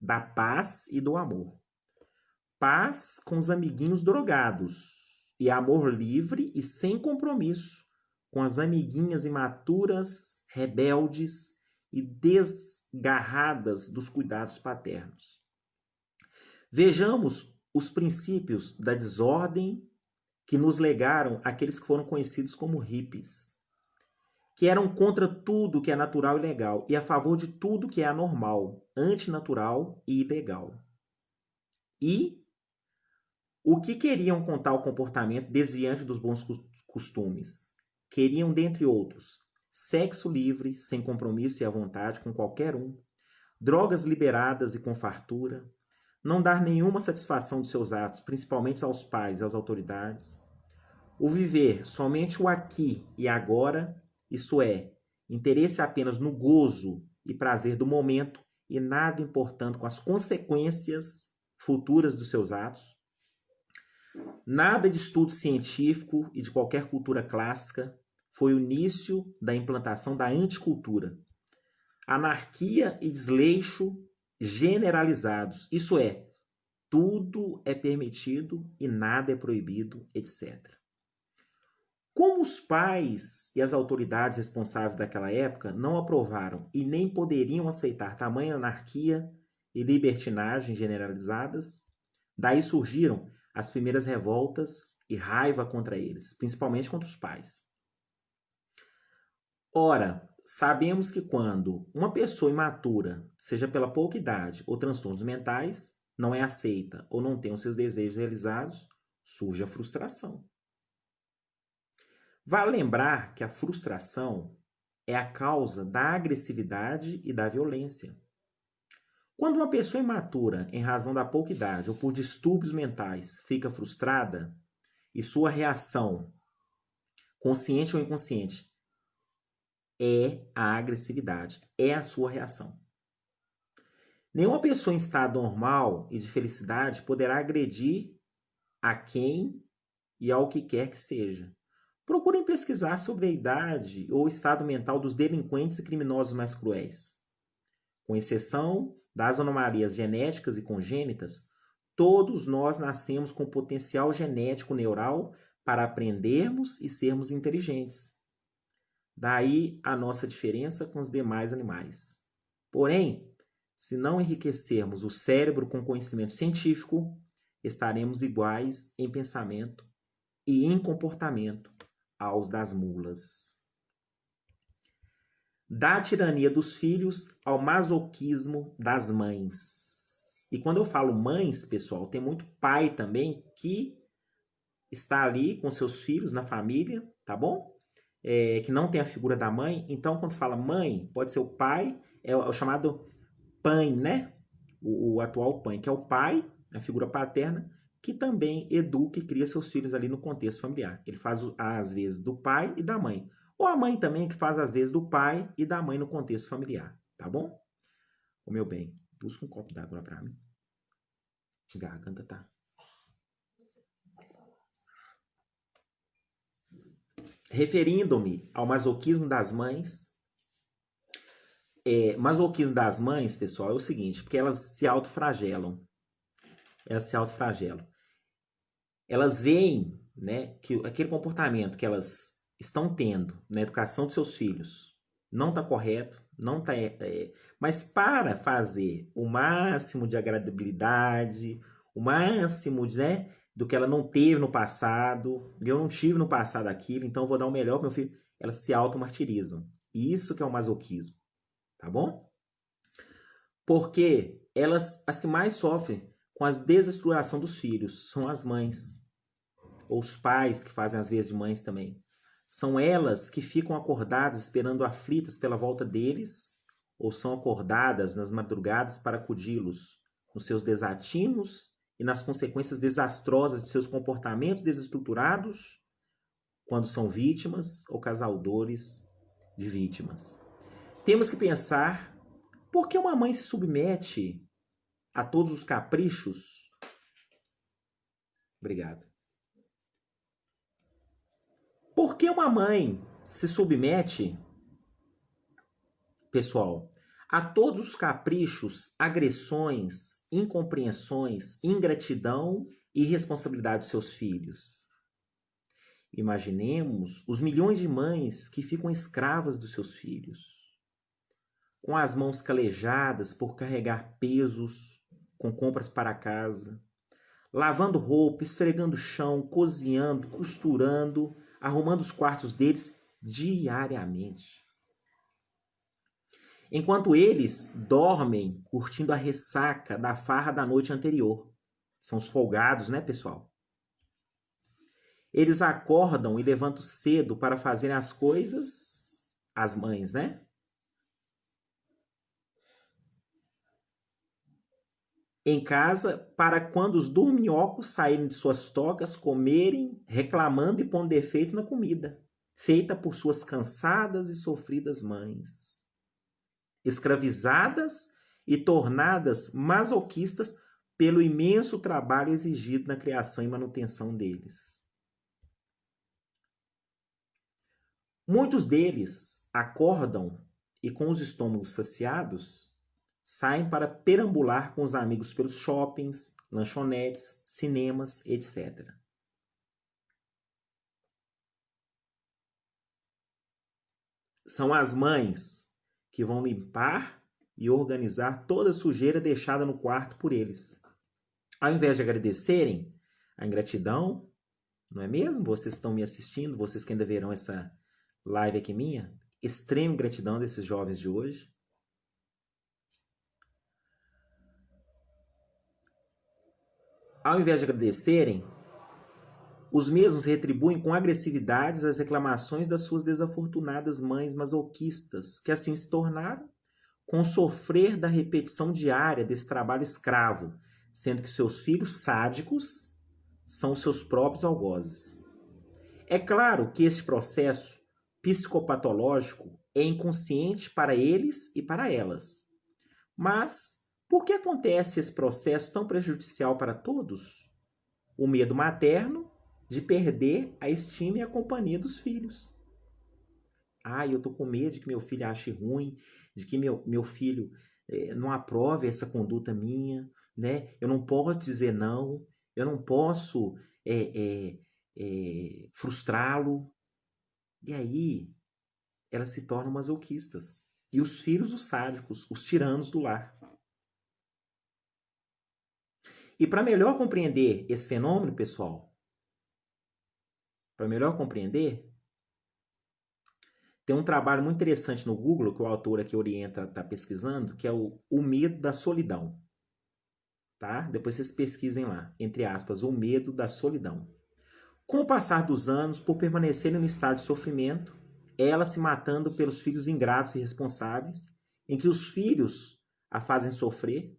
da paz e do amor. Paz com os amiguinhos drogados e amor livre e sem compromisso com as amiguinhas imaturas, rebeldes e desgarradas dos cuidados paternos. Vejamos os princípios da desordem que nos legaram aqueles que foram conhecidos como hippies, que eram contra tudo que é natural e legal e a favor de tudo que é anormal, antinatural e ilegal. E o que queriam com tal comportamento desviante dos bons costumes? Queriam, dentre outros, sexo livre, sem compromisso e à vontade com qualquer um, drogas liberadas e com fartura, não dar nenhuma satisfação de seus atos, principalmente aos pais e às autoridades, o viver somente o aqui e agora, isso é, interesse apenas no gozo e prazer do momento e nada importando com as consequências futuras dos seus atos, nada de estudo científico e de qualquer cultura clássica, foi o início da implantação da anticultura. Anarquia e desleixo generalizados, isso é, tudo é permitido e nada é proibido, etc. Como os pais e as autoridades responsáveis daquela época não aprovaram e nem poderiam aceitar tamanha anarquia e libertinagem generalizadas, daí surgiram as primeiras revoltas e raiva contra eles, principalmente contra os pais. Ora, sabemos que quando uma pessoa imatura, seja pela pouca idade ou transtornos mentais, não é aceita ou não tem os seus desejos realizados, surge a frustração. Vale lembrar que a frustração é a causa da agressividade e da violência. Quando uma pessoa imatura, em razão da pouca idade ou por distúrbios mentais, fica frustrada e sua reação, consciente ou inconsciente, é a agressividade, é a sua reação. Nenhuma pessoa em estado normal e de felicidade poderá agredir a quem e ao que quer que seja. Procurem pesquisar sobre a idade ou o estado mental dos delinquentes e criminosos mais cruéis. Com exceção das anomalias genéticas e congênitas, todos nós nascemos com potencial genético neural para aprendermos e sermos inteligentes. Daí a nossa diferença com os demais animais. Porém, se não enriquecermos o cérebro com conhecimento científico, estaremos iguais em pensamento e em comportamento aos das mulas. Da tirania dos filhos ao masoquismo das mães. E quando eu falo mães, pessoal, tem muito pai também que está ali com seus filhos na família, tá bom? Que não tem a figura da mãe. Então, quando fala mãe, pode ser o pai, é o chamado pai, né? O atual pai, que é o pai, a figura paterna, que também educa e cria seus filhos ali no contexto familiar. Ele faz às vezes do pai e da mãe. Ou a mãe também, que faz às vezes do pai e da mãe no contexto familiar. Tá bom? Ô meu bem, busca um copo d'água pra mim. A garganta tá. Referindo-me ao masoquismo das mães, masoquismo das mães, pessoal, é o seguinte, porque elas se autoflagelam. Elas veem, né, que aquele comportamento que elas estão tendo na educação dos seus filhos não está correto, não tá, mas para fazer o máximo de agradabilidade, o máximo de, né, do que ela não teve no passado, eu não tive no passado aquilo, então eu vou dar o melhor para meu filho, elas se automartirizam. Isso que é o masoquismo, tá bom? Porque as que mais sofrem com a desestruturação dos filhos são as mães, ou os pais que fazem às vezes de mães também. São elas que ficam acordadas esperando aflitas pela volta deles, ou são acordadas nas madrugadas para acudi-los nos seus desatinos e nas consequências desastrosas de seus comportamentos desestruturados, quando são vítimas ou causadores de vítimas. Temos que pensar por que uma mãe se submete a todos os caprichos. Obrigado. Por que uma mãe se submete, pessoal, a todos os caprichos, agressões, incompreensões, ingratidão e irresponsabilidade dos seus filhos? Imaginemos os milhões de mães que ficam escravas dos seus filhos, com as mãos calejadas por carregar pesos com compras para casa, lavando roupa, esfregando o chão, cozinhando, costurando, arrumando os quartos deles diariamente. Enquanto eles dormem curtindo a ressaca da farra da noite anterior. São os folgados, né, pessoal? Eles acordam e levantam cedo para fazerem as coisas, as mães, né? Em casa, para quando os dorminhocos saírem de suas tocas, comerem, reclamando e pondo defeitos na comida, feita por suas cansadas e sofridas mães, escravizadas e tornadas masoquistas pelo imenso trabalho exigido na criação e manutenção deles. Muitos deles acordam e, com os estômagos saciados, saem para perambular com os amigos pelos shoppings, lanchonetes, cinemas, etc. São as mães que vão limpar e organizar toda a sujeira deixada no quarto por eles. Ao invés de agradecerem a ingratidão, não é mesmo? Vocês estão me assistindo, vocês que ainda verão essa live aqui minha, extrema gratidão desses jovens de hoje. Ao invés de agradecerem, os mesmos retribuem com agressividades as reclamações das suas desafortunadas mães masoquistas, que assim se tornaram, com o sofrer da repetição diária desse trabalho escravo, sendo que seus filhos sádicos são seus próprios algozes. É claro que este processo psicopatológico é inconsciente para eles e para elas. Mas por que acontece esse processo tão prejudicial para todos? O medo materno de perder a estima e a companhia dos filhos. Eu tô com medo de que meu filho ache ruim, de que meu filho não aprove essa conduta minha, né? Eu não posso dizer não, eu não posso frustrá-lo. E aí, elas se tornam masoquistas. E os filhos, os sádicos, os tiranos do lar. E para melhor compreender esse fenômeno, pessoal, tem um trabalho muito interessante no Google, que o autor aqui orienta está pesquisando, que é o medo da solidão. Tá? Depois vocês pesquisem lá, entre aspas, o medo da solidão. Com o passar dos anos, por permanecerem no estado de sofrimento, ela se matando pelos filhos ingratos e irresponsáveis, em que os filhos a fazem sofrer,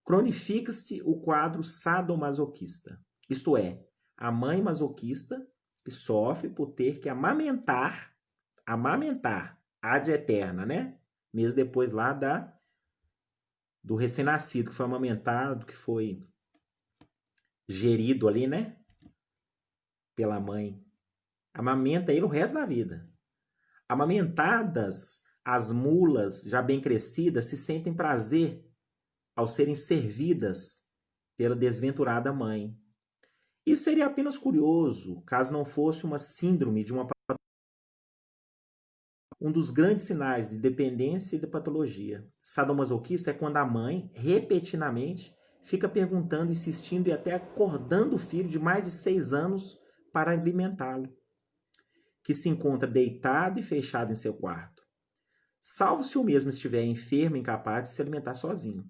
cronifica-se o quadro sadomasoquista. Isto é, a mãe masoquista que sofre por ter que amamentar ad eterna, né? Mesmo depois lá do recém-nascido, que foi amamentado, que foi gerido ali, né? Pela mãe. Amamenta ele o resto da vida. Amamentadas, as mulas já bem crescidas se sentem prazer ao serem servidas pela desventurada mãe. Isso seria apenas curioso, caso não fosse uma síndrome de uma um dos grandes sinais de dependência e de patologia. Sadomasoquista é quando a mãe, repetidamente, fica perguntando, insistindo e até acordando o filho de mais de 6 anos para alimentá-lo, que se encontra deitado e fechado em seu quarto, salvo se o mesmo estiver enfermo e incapaz de se alimentar sozinho.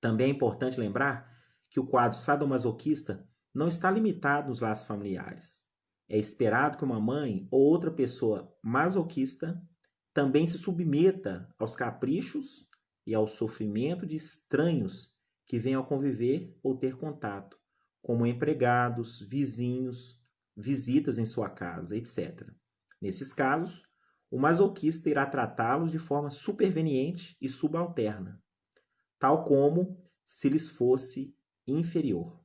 Também é importante lembrar que o quadro sadomasoquista não está limitado nos laços familiares. É esperado que uma mãe ou outra pessoa masoquista também se submeta aos caprichos e ao sofrimento de estranhos que venham a conviver ou ter contato, como empregados, vizinhos, visitas em sua casa, etc. Nesses casos, o masoquista irá tratá-los de forma superveniente e subalterna, tal como se lhes fosse inferior,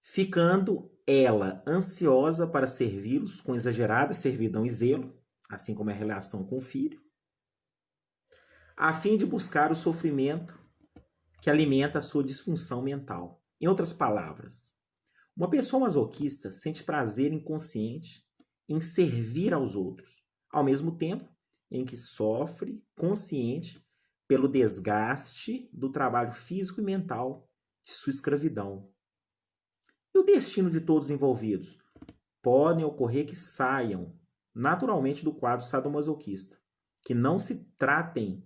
ficando ela ansiosa para servi-los com exagerada servidão e zelo, assim como é a relação com o filho, a fim de buscar o sofrimento que alimenta a sua disfunção mental. Em outras palavras, uma pessoa masoquista sente prazer inconsciente em servir aos outros, ao mesmo tempo em que sofre consciente pelo desgaste do trabalho físico e mental de sua escravidão. E o destino de todos envolvidos? Podem ocorrer que saiam naturalmente do quadro sadomasoquista, que não se tratem,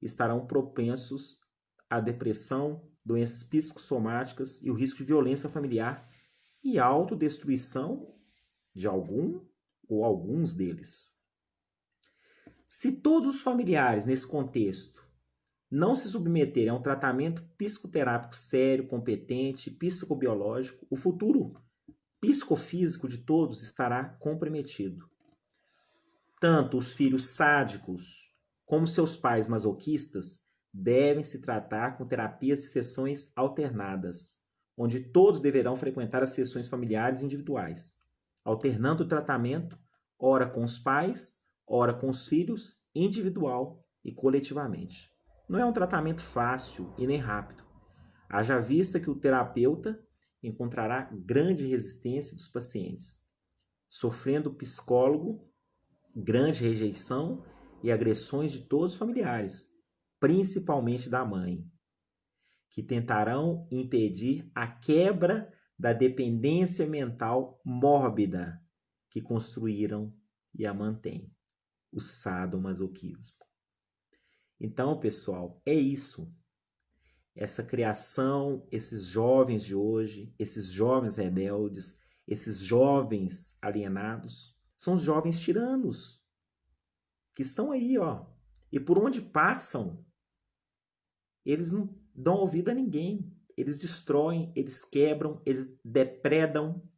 estarão propensos à depressão, doenças psicossomáticas e o risco de violência familiar e autodestruição de algum ou alguns deles. Se todos os familiares nesse contexto não se submeterem a um tratamento psicoterápico sério, competente, psicobiológico, o futuro psicofísico de todos estará comprometido. Tanto os filhos sádicos como seus pais masoquistas devem se tratar com terapias e sessões alternadas, onde todos deverão frequentar as sessões familiares individuais, alternando o tratamento, ora com os pais, ora com os filhos, individual e coletivamente. Não é um tratamento fácil e nem rápido. Haja vista que o terapeuta encontrará grande resistência dos pacientes, sofrendo o psicólogo grande rejeição e agressões de todos os familiares, principalmente da mãe, que tentarão impedir a quebra da dependência mental mórbida que construíram e a mantém, o sadomasoquismo. Então, pessoal, é isso. Essa criação, esses jovens de hoje, esses jovens rebeldes, esses jovens alienados, são os jovens tiranos que estão aí, ó. E por onde passam, eles não dão ouvido a ninguém. Eles destroem, eles quebram, eles depredam.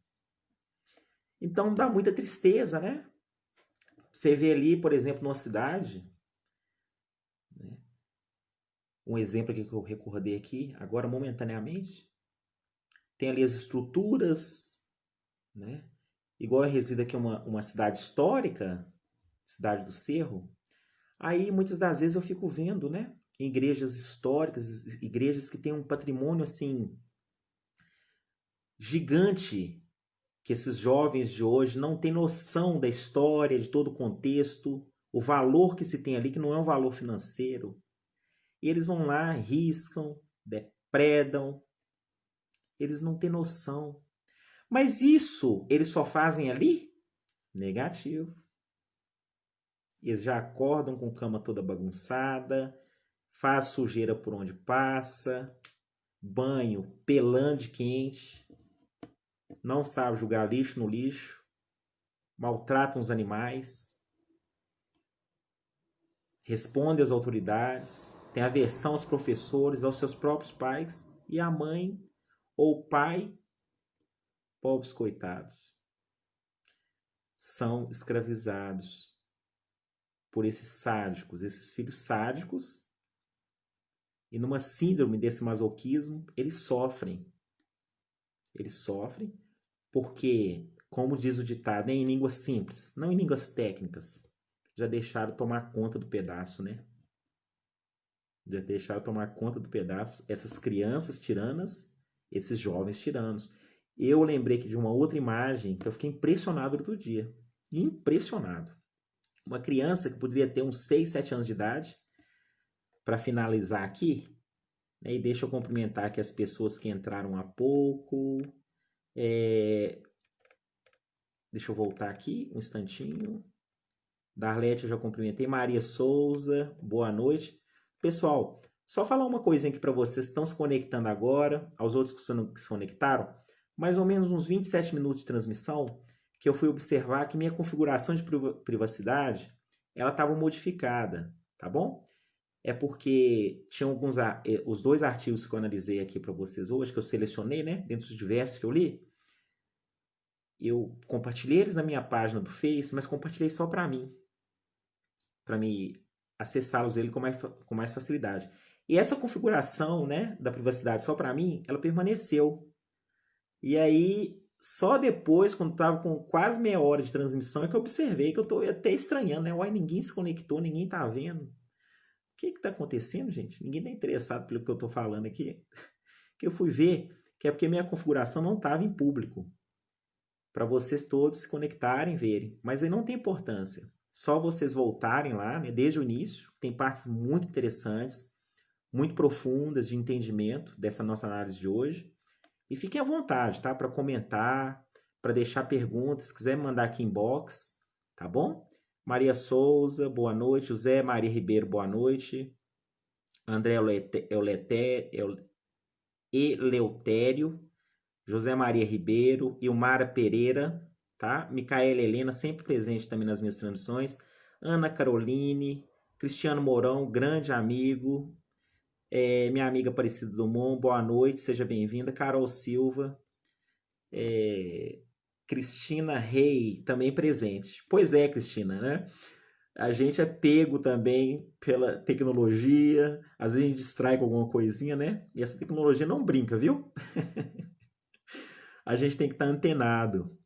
Então dá muita tristeza, né? Você vê ali, por exemplo, numa cidade, né? Um exemplo aqui que eu recordei aqui, agora momentaneamente, tem ali as estruturas, né? Igual eu resido aqui uma cidade histórica, cidade do Cerro, aí muitas das vezes eu fico vendo, né? Igrejas históricas, igrejas que têm um patrimônio assim gigante, que esses jovens de hoje não têm noção da história, de todo o contexto, o valor que se tem ali, que não é um valor financeiro. E eles vão lá, riscam, depredam, eles não têm noção. Mas isso eles só fazem ali? Negativo. Eles já acordam com a cama toda bagunçada, faz sujeira por onde passa, banho pelande quente, não sabe jogar lixo no lixo, maltratam os animais, responde às autoridades, tem aversão aos professores, aos seus próprios pais, e a mãe ou o pai, pobres coitados, são escravizados por esses sádicos, esses filhos sádicos, e numa síndrome desse masoquismo, eles sofrem. Eles sofrem porque, como diz o ditado, em línguas simples, não em línguas técnicas, já deixaram tomar conta do pedaço, né? Já deixaram tomar conta do pedaço essas crianças tiranas, esses jovens tiranos. Eu lembrei aqui de uma outra imagem que eu fiquei impressionado outro dia. Impressionado. Uma criança que poderia ter uns 6, 7 anos de idade, para finalizar aqui, né, e deixa eu cumprimentar aqui as pessoas que entraram há pouco. Deixa eu voltar aqui um instantinho. Darlete eu já cumprimentei. Maria Souza, boa noite. Pessoal, só falar uma coisinha aqui para vocês que estão se conectando agora, aos outros que se conectaram, mais ou menos uns 27 minutos de transmissão. que eu fui observar que minha configuração de privacidade, ela estava modificada, tá bom? É porque tinha os 2 artigos que eu analisei aqui para vocês hoje, que eu selecionei, né, dentre os diversos que eu li, eu compartilhei eles na minha página do Face, mas compartilhei só para me acessá-los ele com mais facilidade. E essa configuração, né, da privacidade só para mim, ela permaneceu. E aí, só depois, quando estava com quase meia hora de transmissão, é que eu observei que eu estou até estranhando, né? Uai, ninguém se conectou, ninguém tá vendo. O que está acontecendo, gente? Ninguém está interessado pelo que eu estou falando aqui. Que eu fui ver que é porque minha configuração não estava em público. Para vocês todos se conectarem, verem. Mas aí não tem importância. Só vocês voltarem lá, né, desde o início. Tem partes muito interessantes, muito profundas de entendimento dessa nossa análise de hoje. E fiquem à vontade, tá? Para comentar, para deixar perguntas, se quiser mandar aqui inbox, tá bom? Maria Souza, boa noite. José Maria Ribeiro, boa noite. André Eleutério, José Maria Ribeiro, Ilmara Pereira, tá? Micaela Helena, sempre presente também nas minhas transmissões. Ana Caroline, Cristiano Mourão, grande amigo. Minha amiga Aparecida Dumont, boa noite, seja bem-vinda. Carol Silva, Cristina Rei, também presente. Pois é, Cristina, né? A gente é pego também pela tecnologia, às vezes a gente distrai com alguma coisinha, né? E essa tecnologia não brinca, viu? A gente tem que estar antenado.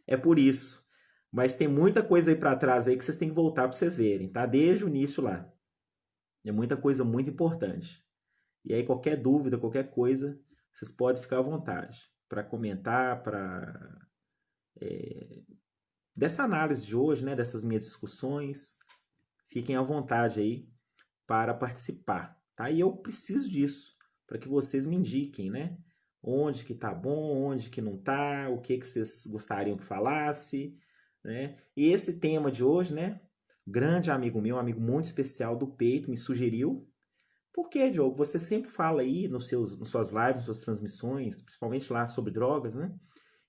É por isso. Mas tem muita coisa aí para trás aí que vocês têm que voltar para vocês verem, tá? Desde o início lá. É muita coisa muito importante. E aí qualquer dúvida, qualquer coisa, vocês podem ficar à vontade para comentar, dessa análise de hoje, né? Dessas minhas discussões. Fiquem à vontade aí para participar, tá? E eu preciso disso, para que vocês me indiquem, né? Onde que tá bom, onde que não tá, o que que vocês gostariam que falasse, né? E esse tema de hoje, né? Grande amigo meu, um amigo muito especial do peito, me sugeriu. Por que, Diogo? Você sempre fala aí nas suas lives, nas suas transmissões, principalmente lá sobre drogas, né?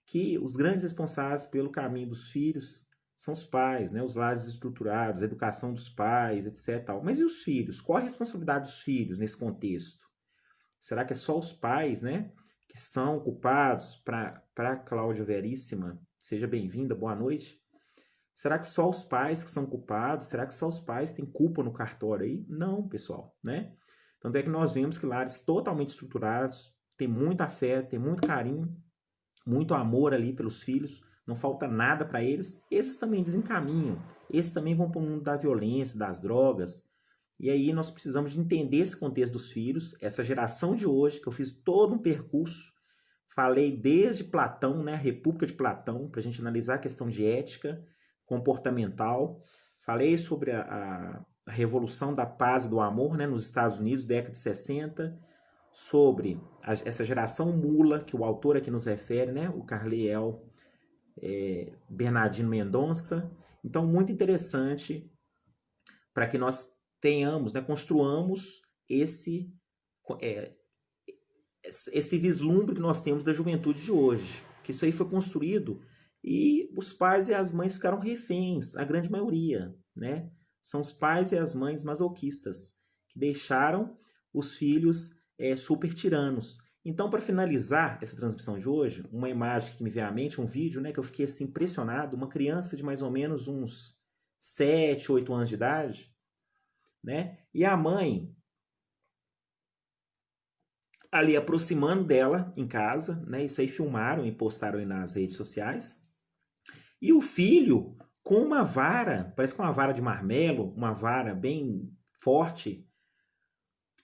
Que os grandes responsáveis pelo caminho dos filhos são os pais, né? Os lares estruturados, a educação dos pais, etc. Tal. Mas e os filhos? Qual a responsabilidade dos filhos nesse contexto? Será que é só os pais, né, que são culpados? Para Cláudia Veríssima, seja bem-vinda, boa noite. Será que só os pais que são culpados? Será que só os pais têm culpa no cartório aí? Não, pessoal, né? Tanto é que nós vemos que lares totalmente estruturados, tem muita fé, tem muito carinho, muito amor ali pelos filhos, não falta nada para eles, esses também desencaminham, esses também vão para o mundo da violência, das drogas. E aí nós precisamos de entender esse contexto dos filhos, essa geração de hoje, que eu fiz todo um percurso, falei desde Platão, né, a República de Platão, para a gente analisar a questão de ética comportamental, falei sobre a Revolução da Paz e do Amor, né, nos Estados Unidos, década de 60, sobre essa geração mula que o autor aqui nos refere, né? O Carliel Bernardino Mendonça. Então, muito interessante para que nós tenhamos, né, construamos esse vislumbre que nós temos da juventude de hoje. Que isso aí foi construído e os pais e as mães ficaram reféns, a grande maioria, né? São os pais e as mães masoquistas que deixaram os filhos super tiranos. Então, para finalizar essa transmissão de hoje, uma imagem que me veio à mente, um vídeo, né, que eu fiquei assim impressionado, uma criança de mais ou menos uns 7, 8 anos de idade, né? E a mãe ali aproximando dela em casa, né? Isso aí filmaram e postaram aí nas redes sociais. E o filho com uma vara, parece que uma vara de marmelo, uma vara bem forte,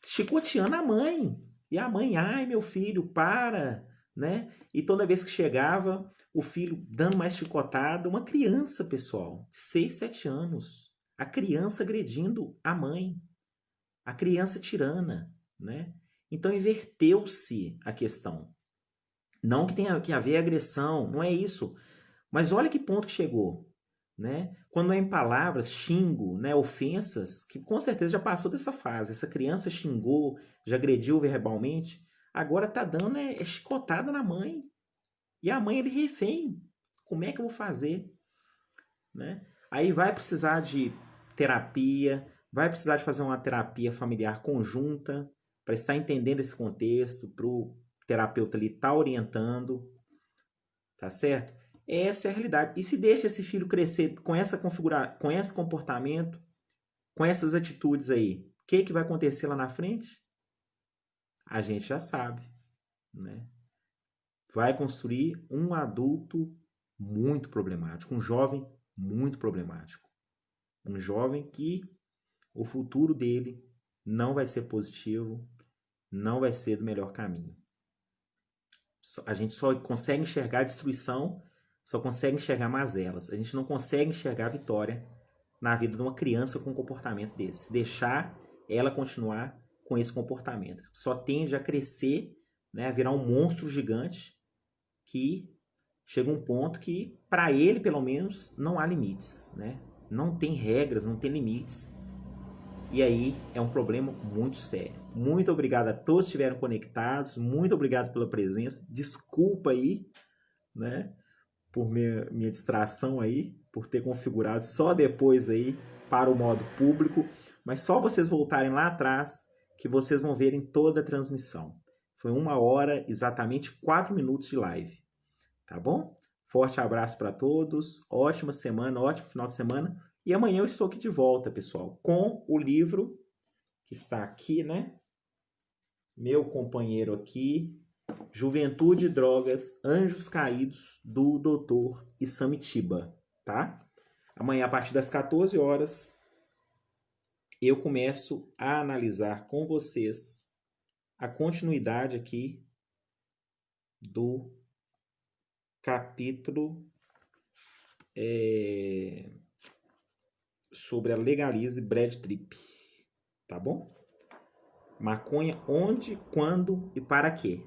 chicoteando a mãe. E a mãe, ai meu filho, para, né? E toda vez que chegava, o filho dando mais chicotada, uma criança, pessoal, 6, 7 anos. A criança agredindo a mãe. A criança tirana, né? Então inverteu-se a questão. Não que tenha que haver agressão, não é isso. Mas olha que ponto que chegou, né? Quando é em palavras, xingo, né, ofensas, que com certeza já passou dessa fase. Essa criança xingou, já agrediu verbalmente, agora tá dando chicotada na mãe. E a mãe ele refém, Como é que eu vou fazer? Né? Aí vai precisar de terapia, vai precisar de fazer uma terapia familiar conjunta para estar entendendo esse contexto, para o terapeuta ali estar orientando, tá certo? Essa é a realidade. E se deixa esse filho crescer com essa configuração, com esse comportamento, com essas atitudes aí, o que vai acontecer lá na frente? A gente já sabe, né? Vai construir um adulto muito problemático, um jovem muito problemático. Um jovem que o futuro dele não vai ser positivo, não vai ser do melhor caminho. A gente só consegue enxergar a destruição, só consegue enxergar mazelas. A gente não consegue enxergar a vitória na vida de uma criança com um comportamento desse. Deixar ela continuar com esse comportamento. Só tende a crescer, né, a virar um monstro gigante que chega um ponto que, para ele, pelo menos, não há limites, né? Não tem regras, não tem limites. E aí é um problema muito sério. Muito obrigado a todos que estiveram conectados. Muito obrigado pela presença. Desculpa aí, né, por minha distração aí, por ter configurado só depois aí para o modo público. Mas só vocês voltarem lá atrás que vocês vão verem toda a transmissão. Foi 1 hora, exatamente 4 minutos de live. Tá bom? Forte abraço para todos. Ótima semana, ótimo final de semana. E amanhã eu estou aqui de volta, pessoal, com o livro que está aqui, né? Meu companheiro aqui, Juventude e Drogas, Anjos Caídos, do Dr. Isamitiba, tá? Amanhã, a partir das 14 horas, eu começo a analisar com vocês a continuidade aqui do capítulo sobre a Legalize Bad Trip, tá bom? Maconha onde, quando e para quê?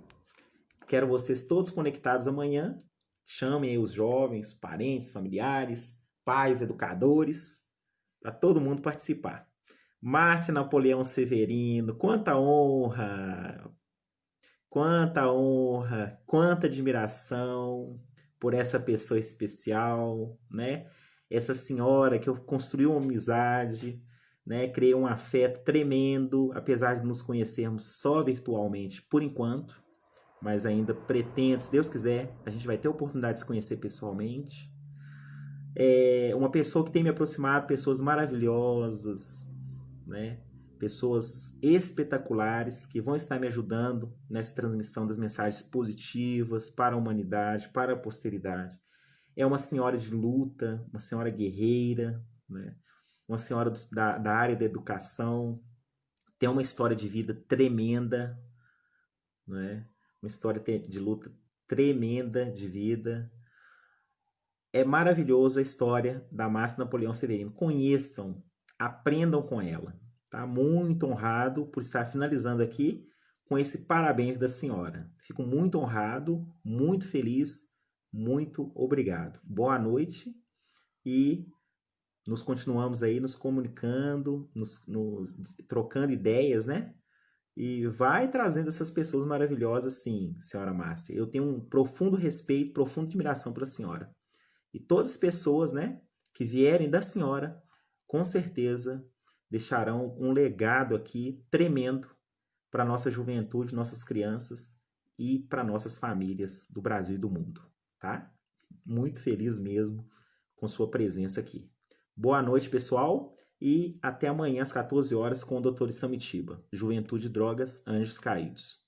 Quero vocês todos conectados amanhã. Chamem aí os jovens, parentes, familiares, pais, educadores, para todo mundo participar. Márcia Napoleão Severino, quanta honra, quanta admiração por essa pessoa especial, né? Essa senhora que eu construí uma amizade, né? Criei um afeto tremendo, apesar de nos conhecermos só virtualmente por enquanto, mas ainda pretendo, se Deus quiser, a gente vai ter a oportunidade de se conhecer pessoalmente. É uma pessoa que tem me aproximado, pessoas maravilhosas, né? Pessoas espetaculares que vão estar me ajudando nessa transmissão das mensagens positivas para a humanidade, para a posteridade. É uma senhora de luta, uma senhora guerreira, né? Uma senhora da área da educação, tem uma história de vida tremenda, né? Uma história de luta tremenda de vida. É maravilhoso a história da Márcia Napoleão Severino. Conheçam, aprendam com ela. Tá? Muito honrado por estar finalizando aqui com esse parabéns da senhora. Fico muito honrado, muito feliz, muito obrigado. Boa noite e nos continuamos aí nos comunicando, nos trocando ideias, né? E vai trazendo essas pessoas maravilhosas, sim, senhora Márcia. Eu tenho um profundo respeito, profunda admiração pela senhora. E todas as pessoas, né, que vierem da senhora, com certeza deixarão um legado aqui tremendo para a nossa juventude, nossas crianças e para nossas famílias do Brasil e do mundo, tá? Muito feliz mesmo com sua presença aqui. Boa noite, pessoal, e até amanhã às 14 horas com o Dr. Isamitiba, Juventude, Drogas, Anjos Caídos.